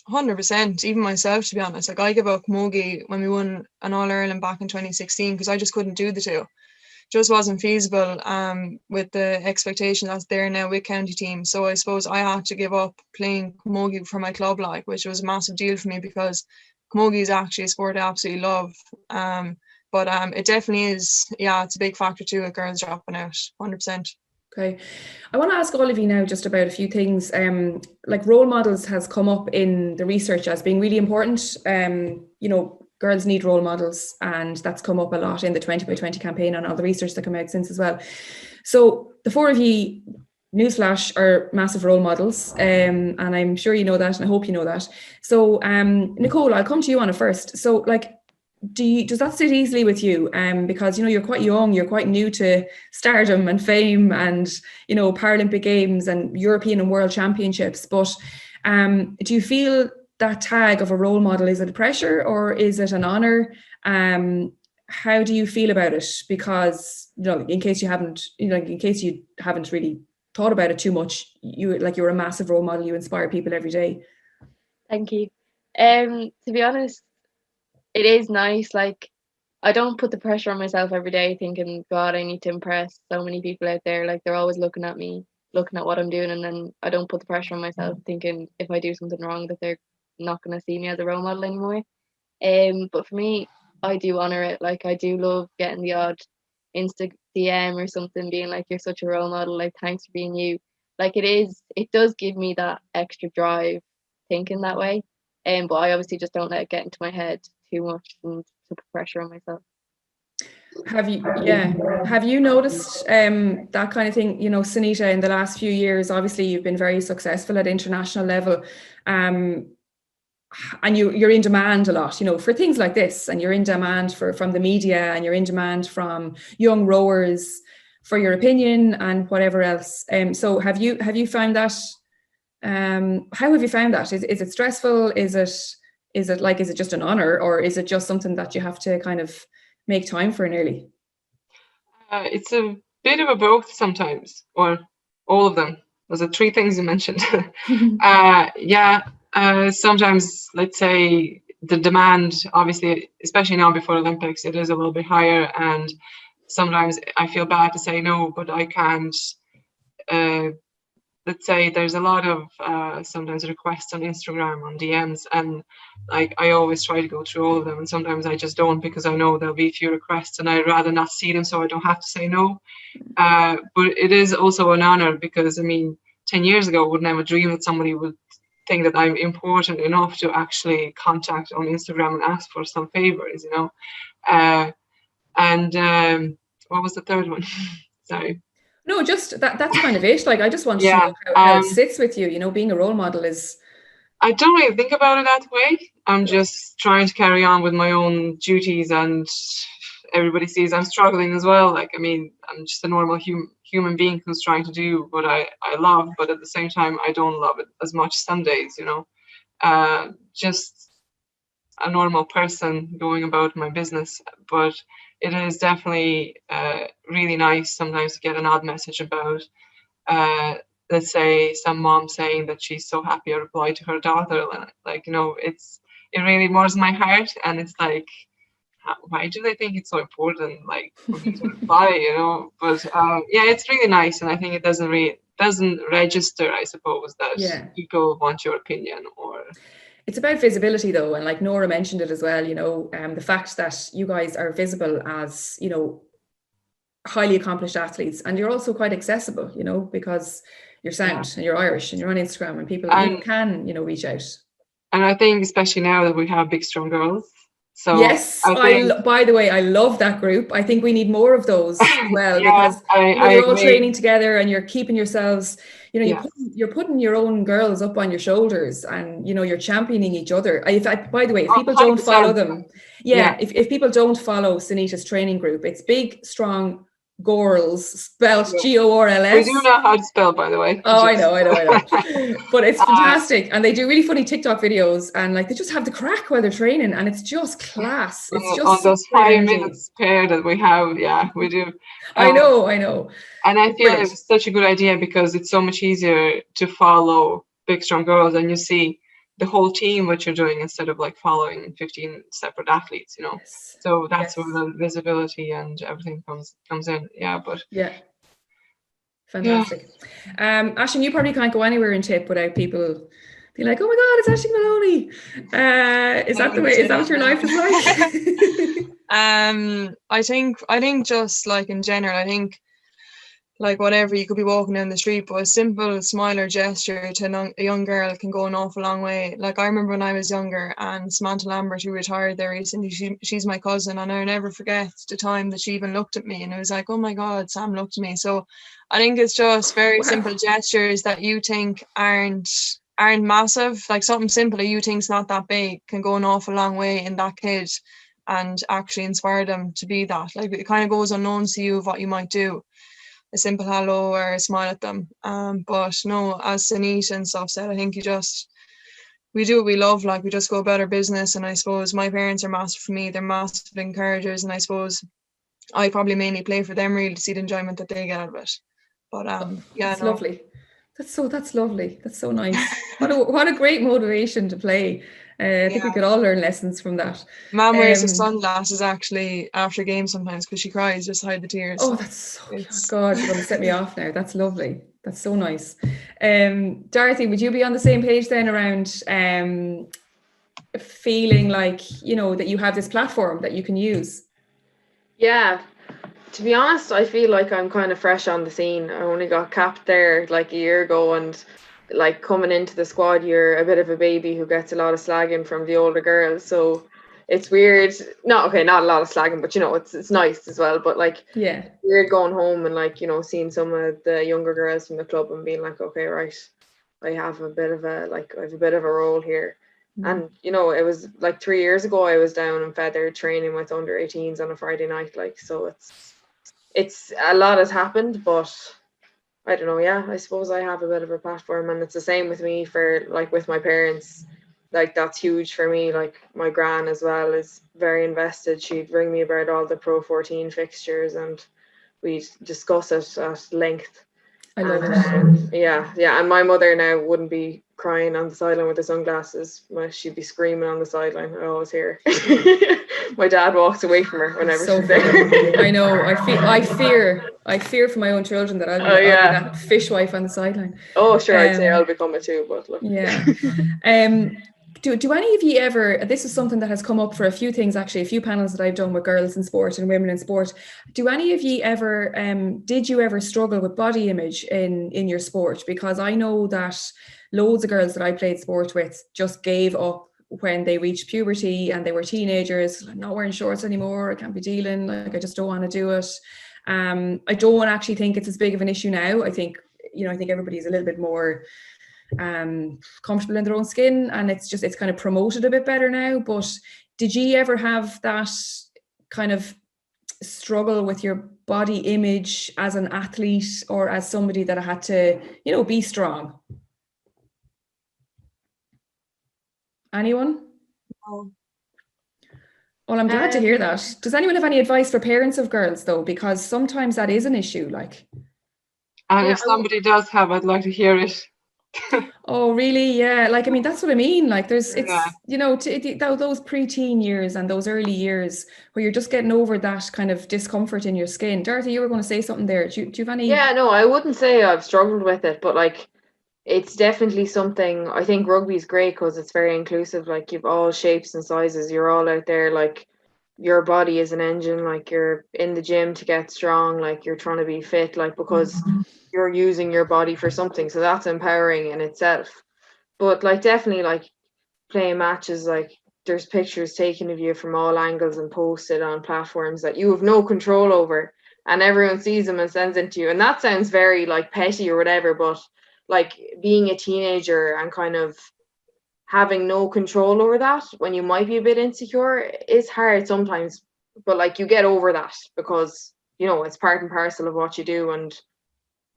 100%. Even myself, to be honest, like, I gave up camogie when we won an All-Ireland back in 2016 because I just couldn't do the two. Just wasn't feasible with the expectation that's there now with county teams. So I suppose I had to give up playing camogie for my club, like, which was a massive deal for me because camogie is actually a sport I absolutely love. But it definitely is, yeah, it's a big factor too with girls dropping out, 100%. Okay. I want to ask all of you now just about a few things. Like, role models has come up in the research as being really important. You know, girls need role models, and that's come up a lot in the 20 by 20 campaign and all the research that come out since as well. So the 4 of you, newsflash, are massive role models, and I'm sure you know that, and I hope you know that. So Nicole, I'll come to you on it first. So, like, does that sit easily with you? Because, you know, you're quite young, you're quite new to stardom and fame and, you know, Paralympic Games and European and World Championships. But do you feel that tag of a role model, is it a pressure or is it an honor? How do you feel about it? Because, you know, in case you haven't really thought about it too much, you're a massive role model. You inspire people every day. Thank you. To be honest, it is nice. Like, I don't put the pressure on myself every day thinking, God, I need to impress so many people out there. Like, they're always looking at me, looking at what I'm doing, and then I don't put the pressure on myself thinking if I do something wrong that they're not going to see me as a role model anymore. But for me, I do honor it. Like, I do love getting the odd Insta DM or something being like, you're such a role model, like, thanks for being you. Like, it does give me that extra drive thinking that way. But I obviously just don't let it get into my head too much and to put pressure on myself. Have you noticed that kind of thing, you know, Sunita, in the last few years? Obviously you've been very successful at international level, and you're in demand a lot, you know, for things like this, and you're in demand from the media, and you're in demand from young rowers for your opinion and whatever else. So have you found that? How have you found that? Is it stressful? Is it just an honor, or is it just something that you have to kind of make time for nearly? It's a bit of a both sometimes, or all of them. Those are 3 things you mentioned. Sometimes, let's say, the demand, obviously, especially now before Olympics, it is a little bit higher, and sometimes I feel bad to say no, but I can't. Let's say there's a lot of sometimes requests on Instagram, on DMs, and like, I always try to go through all of them, and sometimes I just don't, because I know there'll be a few requests and I'd rather not see them so I don't have to say no. But it is also an honor, because, I mean, 10 years ago I would never dream that somebody would think that I'm important enough to actually contact on Instagram and ask for some favors, you know. What was the third one? Sorry. No, just that's kind of it. Like, I just want to know how it sits with you, you know, being a role model is... I don't really think about it that way. I'm just trying to carry on with my own duties, and everybody sees I'm struggling as well. Like, I mean, I'm just a normal human being who's trying to do what I love, but at the same time, I don't love it as much some days, you know. Just a normal person going about my business. But it is definitely really nice sometimes to get an odd message about, let's say, some mom saying that she's so happy I replied to her daughter. Like, you know, it really warms my heart, and it's like, why do they think it's so important, like, for me to reply, you know? But it's really nice, and I think it doesn't register, I suppose, that people want your opinion. Or it's about visibility, though, and like Nora mentioned it as well, you know, the fact that you guys are visible as, you know, highly accomplished athletes, and you're also quite accessible, you know, because you're sound and you're Irish and you're on Instagram, and people can, you know, reach out. And I think especially now that we have big, strong girls. So yes, by the way, I love that group. I think we need more of those as well, because you're all training together and you're keeping yourselves, you know, you're putting your own girls up on your shoulders, and, you know, you're championing each other. By the way, if people don't follow them, if people don't follow Sunita's training group, it's big, strong, Gorls, spelled Gorls. We do know how to spell, by the way. Oh, I know. But it's fantastic. And they do really funny TikTok videos, and like they just have the crack while they're training, and it's just class. It's just on those 5 energy. minutes pair that we have. Yeah, we do. I know. And I feel Brilliant. it's such a good idea because it's so much easier to follow Big Strong Girls, and you see the whole team what you're doing instead of like following 15 separate athletes, you know. Yes. So that's where the visibility and everything comes in. Yeah, but yeah. Fantastic. Ashton, you probably can't go anywhere in Tip without people being like, oh my God, it's Ashton Maloney. Is that the way? Is that what your life is like? I think just like in general, I think like whatever, you could be walking down the street, but a simple smile or gesture to a young girl can go an awful long way. Like I remember when I was younger, and Samantha Lambert, who retired there recently, she's my cousin, and I'll never forget the time that she even looked at me, and it was like, oh my God, Sam looked at me. So I think it's just very simple gestures that you think aren't massive, like something simple that you think's not that big can go an awful long way in that kid and actually inspire them to be that. Like it kind of goes unknown to you of what you might do. A simple hello or a smile at them. But no, as Sunit and stuff said, I think we do what we love, like we just go about our business. And I suppose my parents are massive for me, they're massive encouragers, and I suppose I probably mainly play for them really to see the enjoyment that they get out of it. But that's lovely. That's lovely. That's so nice. What a great motivation to play. I think we could all learn lessons from that. Mum wears her sunglasses actually after games sometimes because she cries just to hide the tears. Oh, that's so God, you're going to set me off now. That's lovely. That's so nice. Dorothy, would you be on the same page then around feeling like, you know, that you have this platform that you can use? Yeah. To be honest, I feel like I'm kind of fresh on the scene. I only got capped there like a year ago, and like coming into the squad, you're a bit of a baby who gets a lot of slagging from the older girls. So it's weird. Not a lot of slagging, but you know, it's nice as well. But like, yeah, weird going home and like, you know, seeing some of the younger girls from the club and being like, okay, right, I have a bit of a role here. And you know, it was like 3 years ago I was down in Feather training with under 18s on a Friday night. Like, so it's a lot has happened, but I don't know. Yeah, I suppose I have a bit of a platform, and it's the same with me for like with my parents. Like that's huge for me. Like my gran as well is very invested. She'd ring me about all the Pro 14 fixtures, and we'd discuss it at length. I love it. Yeah. And my mother now wouldn't be crying on the sideline with the sunglasses. She'd be screaming on the sideline. I always hear. My dad walks away from her whenever she's there. I know. I fear for my own children that I'll be that fishwife on the sideline. Oh, sure. I'd say I'll become it too. But look. Yeah. Do any of you ever, this is something that has come up for a few things, actually, a few panels that I've done with girls in sport and women in sport. Do any of you ever, did you ever struggle with body image in your sport? Because I know that loads of girls that I played sport with just gave up when they reached puberty and they were teenagers. I'm not wearing shorts anymore. I can't be dealing. Like, I just don't want to do it. I don't actually think it's as big of an issue now. I think everybody's a little bit more comfortable in their own skin, and it's kind of promoted a bit better now. But did you ever have that kind of struggle with your body image as an athlete or as somebody that had to, you know, be strong? Anyone? No. Well, I'm glad to hear that. Does anyone have any advice for parents of girls though? Because sometimes that is an issue, like. And if somebody does have, I'd like to hear it. Oh, really? Yeah. Like, I mean, that's what I mean. Like, you know, those pre-teen years and those early years where you're just getting over that kind of discomfort in your skin. Dorothy, you were going to say something there. Do you have any? Yeah, no, I wouldn't say I've struggled with it, but like, it's definitely something. I think rugby is great because it's very inclusive. Like, you've all shapes and sizes. You're all out there. Like, your body is an engine. Like, you're in the gym to get strong. Like, you're trying to be fit. Like, because you're using your body for something. So that's empowering in itself. But like, definitely, like, playing matches, like, there's pictures taken of you from all angles and posted on platforms that you have no control over, and everyone sees them and sends it to you. And that sounds very like petty or whatever, but like, being a teenager and kind of having no control over that when you might be a bit insecure is hard sometimes, but like, you get over that because it's part and parcel of what you do. And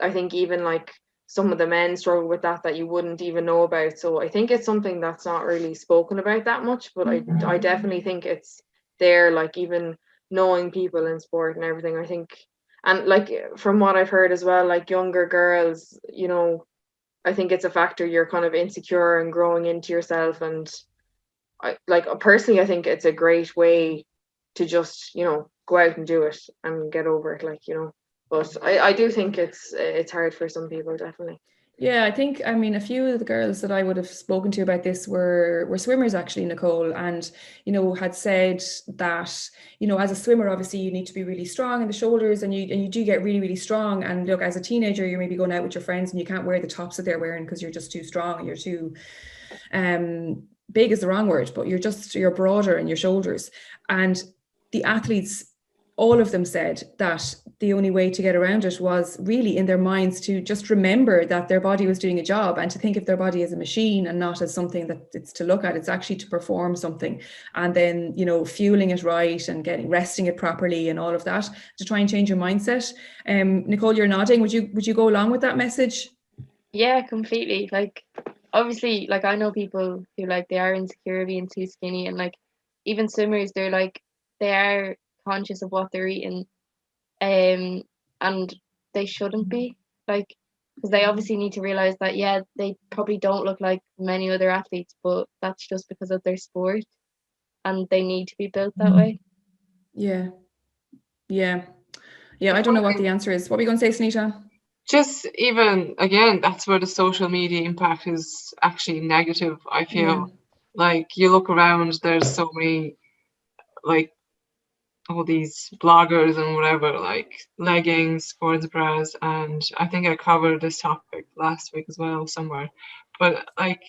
I think even like some of the men struggle with that you wouldn't even know about. So I think it's something that's not really spoken about that much, but I definitely think it's there, like even knowing people in sport and everything, I think. And like from what I've heard as well, like younger girls, I think it's a factor. You're kind of insecure and growing into yourself. And personally, I think it's a great way to just, go out and do it and get over it, but I do think it's hard for some people, definitely. Yeah, I think, a few of the girls that I would have spoken to about this were swimmers actually, Nicole, and, had said that, as a swimmer, obviously you need to be really strong in the shoulders, and you do get really, really strong. And look, as a teenager, you're maybe going out with your friends and you can't wear the tops that they're wearing because you're just too strong, and you're too, big is the wrong word, but you're broader in your shoulders. And the athletes, all of them said that the only way to get around it was really in their minds to just remember that their body was doing a job, and to think of their body as a machine and not as something that it's to look at. It's actually to perform something, and then, fueling it right and resting it properly and all of that, to try and change your mindset. Nicole, you're nodding. Would you go along with that message? Yeah, completely. Like, obviously, like, I know people who, like, they are insecure being too skinny, and like even swimmers, they are conscious of what they're eating, and they shouldn't be, like, because they obviously need to realize that, yeah, they probably don't look like many other athletes, but that's just because of their sport, and they need to be built that way. Yeah I don't know what the answer is. What are we going to say, Sunita? Just even again, that's where the social media impact is actually negative. I feel like you look around, there's so many, like, all these bloggers and whatever, like leggings, sports bras, and I think I covered this topic last week as well somewhere. But like,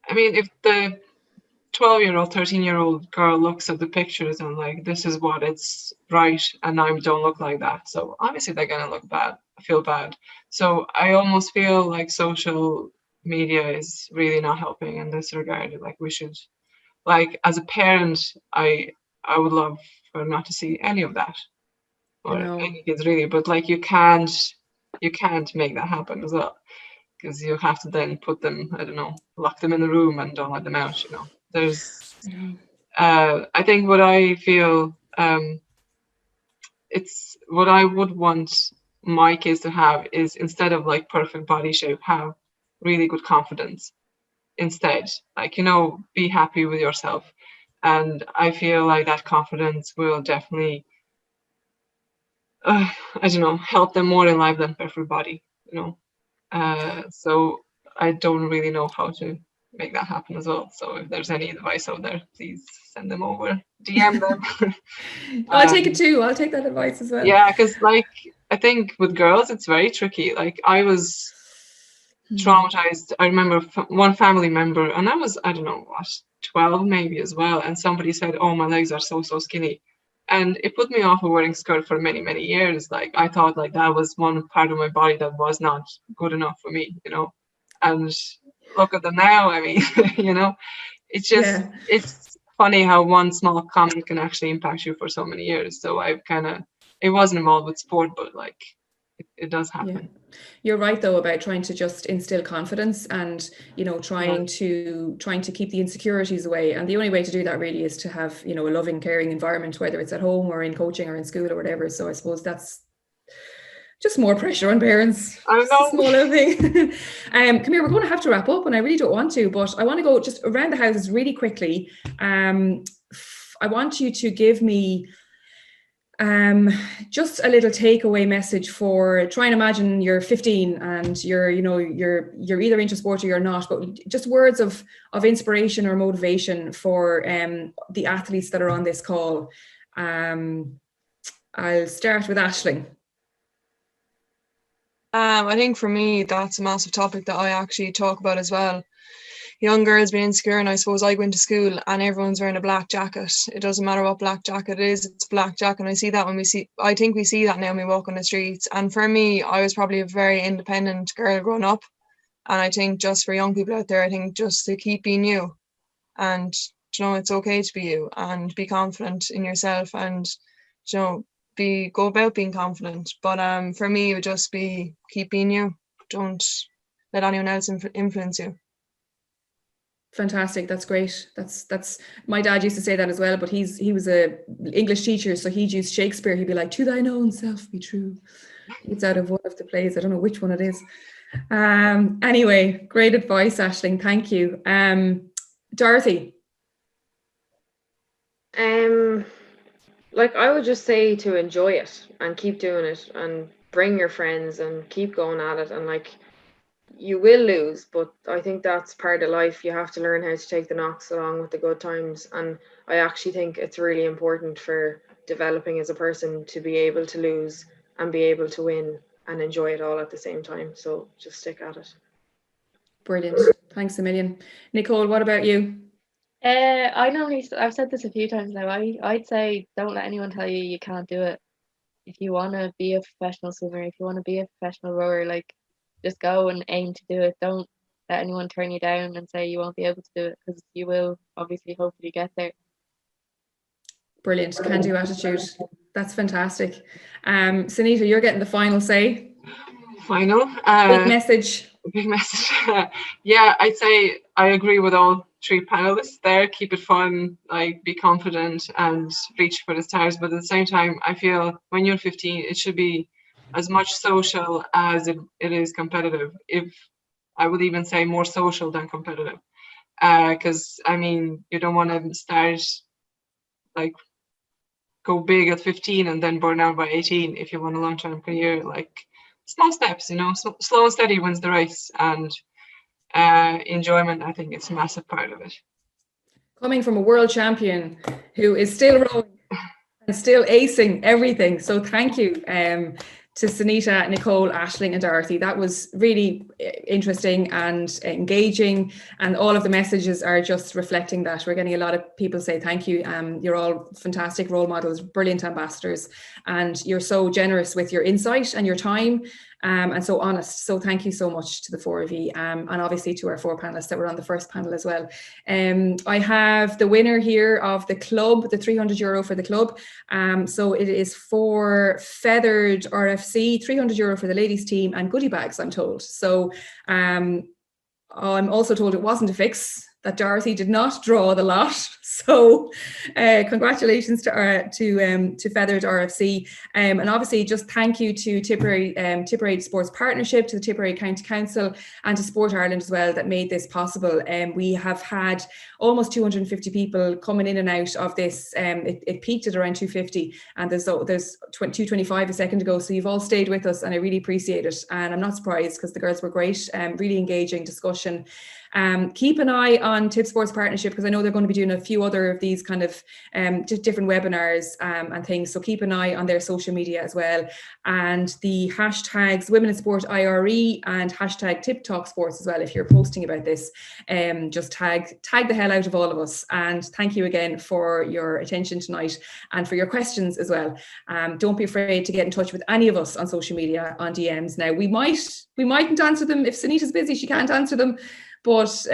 I mean, if the 12-year-old, 13-year-old girl looks at the pictures and like, this is what it's right, and I don't look like that, so obviously they're gonna look bad, feel bad. So I almost feel like social media is really not helping in this regard. Like, we should, like, as a parent, I would love for not to see any of that, or any kids really, but like you can't make that happen as well, because you have to then put them, I don't know, lock them in the room and don't let them out. There's I think what I feel, it's what I would want my kids to have is, instead of like perfect body shape, have really good confidence instead. Like, be happy with yourself. And I feel like that confidence will definitely, I don't know, help them more in life than perfect body, so I don't really know how to make that happen as well. So if there's any advice out there, please send them over, DM them. I'll take it too. I'll take that advice as well. Yeah, because like, I think with girls, it's very tricky. Like, I was traumatized. I remember one family member, and I was, I don't know what, 12 maybe as well, and somebody said, oh, my legs are so skinny, and it put me off of wearing skirt for many years. Like, I thought like that was one part of my body that was not good enough for me, and look at them now. I mean, it's just it's funny how one small comment can actually impact you for so many years. So I've it wasn't involved with sport, but like, it does happen. Yeah. You're right though about trying to just instill confidence and trying to keep the insecurities away, and the only way to do that really is to have a loving, caring environment, whether it's at home or in coaching or in school or whatever. So I suppose that's just more pressure on parents. I don't know. Small little thing. Come here, we're going to have to wrap up, and I really don't want to, but I want to go just around the houses really quickly. I want you to give me just a little takeaway message for, try and imagine you're 15 and you're either into sport or you're not, but just words of inspiration or motivation for the athletes that are on this call. I'll start with Aisling. I think for me, that's a massive topic that I actually talk about as well. Young girls being insecure, and I suppose I go into school and everyone's wearing a black jacket. It doesn't matter what black jacket it is, it's black jacket. And I see that I think we see that now when we walk on the streets. And for me, I was probably a very independent girl growing up. And I think just for young people out there, I think just to keep being you, and it's okay to be you and be confident in yourself, and go about being confident. But for me, it would just be keep being you. Don't let anyone else influence you. Fantastic. That's great. That's my dad used to say that as well, but he was a English teacher, so he'd use Shakespeare. He'd be like, to thine own self be true. It's out of one of the plays. I don't know which one it is. Anyway, great advice, Aisling. Thank you. Dorothy. Like, I would just say to enjoy it and keep doing it and bring your friends and keep going at it. And like, you will lose, but I think that's part of life. You have to learn how to take the knocks along with the good times. And I actually think it's really important for developing as a person to be able to lose and be able to win and enjoy it all at the same time. So just stick at it. Brilliant. Thanks a million. Nicole, what about you? I've said this a few times now. I'd say don't let anyone tell you you can't do it. If you want to be a professional swimmer, if you want to be a professional rower, like, just go and aim to do it. Don't let anyone turn you down and say you won't be able to do it, because you will obviously hopefully get there. Brilliant. Can-do attitude. That's fantastic. Sunita, you're getting the final say. Final. Big message. Big message. Yeah, I'd say I agree with all three panelists there. Keep it fun, like, be confident and reach for the stars. But at the same time, I feel when you're 15, it should be as much social as it is competitive. If I would even say more social than competitive. Because I mean, you don't want to start like go big at 15 and then burn out by 18 if you want a long-term career. Like, small steps, slow and steady wins the race, and enjoyment, I think it's a massive part of it. Coming from a world champion who is still rowing and still acing everything. So thank you to Sunita, Nicole, Aisling and Dorothy. That was really interesting and engaging, and all of the messages are just reflecting that. We're getting a lot of people say thank you. You're all fantastic role models, brilliant ambassadors, and you're so generous with your insight and your time, and so honest. So thank you so much to the four of you, and obviously to our four panelists that were on the first panel as well. I have the winner here of the club, the €300 for the club. So it is for Feathered RFC, €300 for the ladies team, and goodie bags, I'm told. So I'm also told it wasn't a fix, that Dorothy did not draw the lot. So congratulations to Feathered RFC. And obviously just thank you to Tipperary Sports Partnership, to the Tipperary County Council and to Sport Ireland as well that made this possible. We have had almost 250 people coming in and out of this. It peaked at around 250 and there's 225 a second ago. So you've all stayed with us and I really appreciate it. And I'm not surprised because the girls were great, really engaging discussion. Keep an eye on Tip Sports Partnership because I know they're going to be doing a few other of these kind of different webinars and things. So keep an eye on their social media as well. And the hashtags Women in Sport IRE and hashtag TippTalksSports as well. If you're posting about this, just tag the hell out of all of us. And thank you again for your attention tonight and for your questions as well. Don't be afraid to get in touch with any of us on social media, on DMs. Now we mightn't answer them if Sunita's busy, she can't answer them. But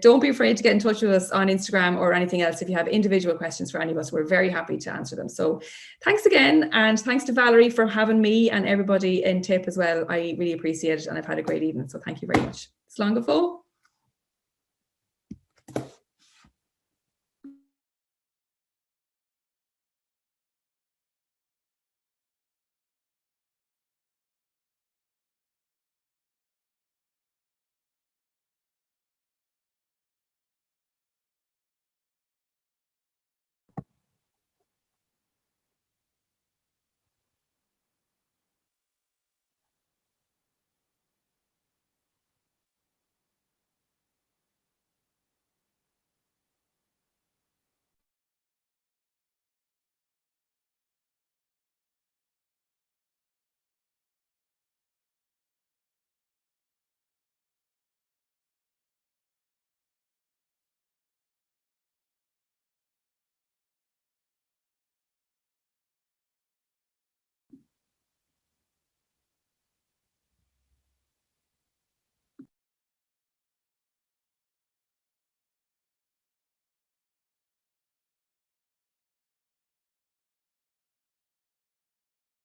don't be afraid to get in touch with us on Instagram or anything else. If you have individual questions for any of us, we're very happy to answer them. So thanks again. And thanks to Valerie for having me and everybody in Tip as well. I really appreciate it. And I've had a great evening. So thank you very much. Slán go fóill.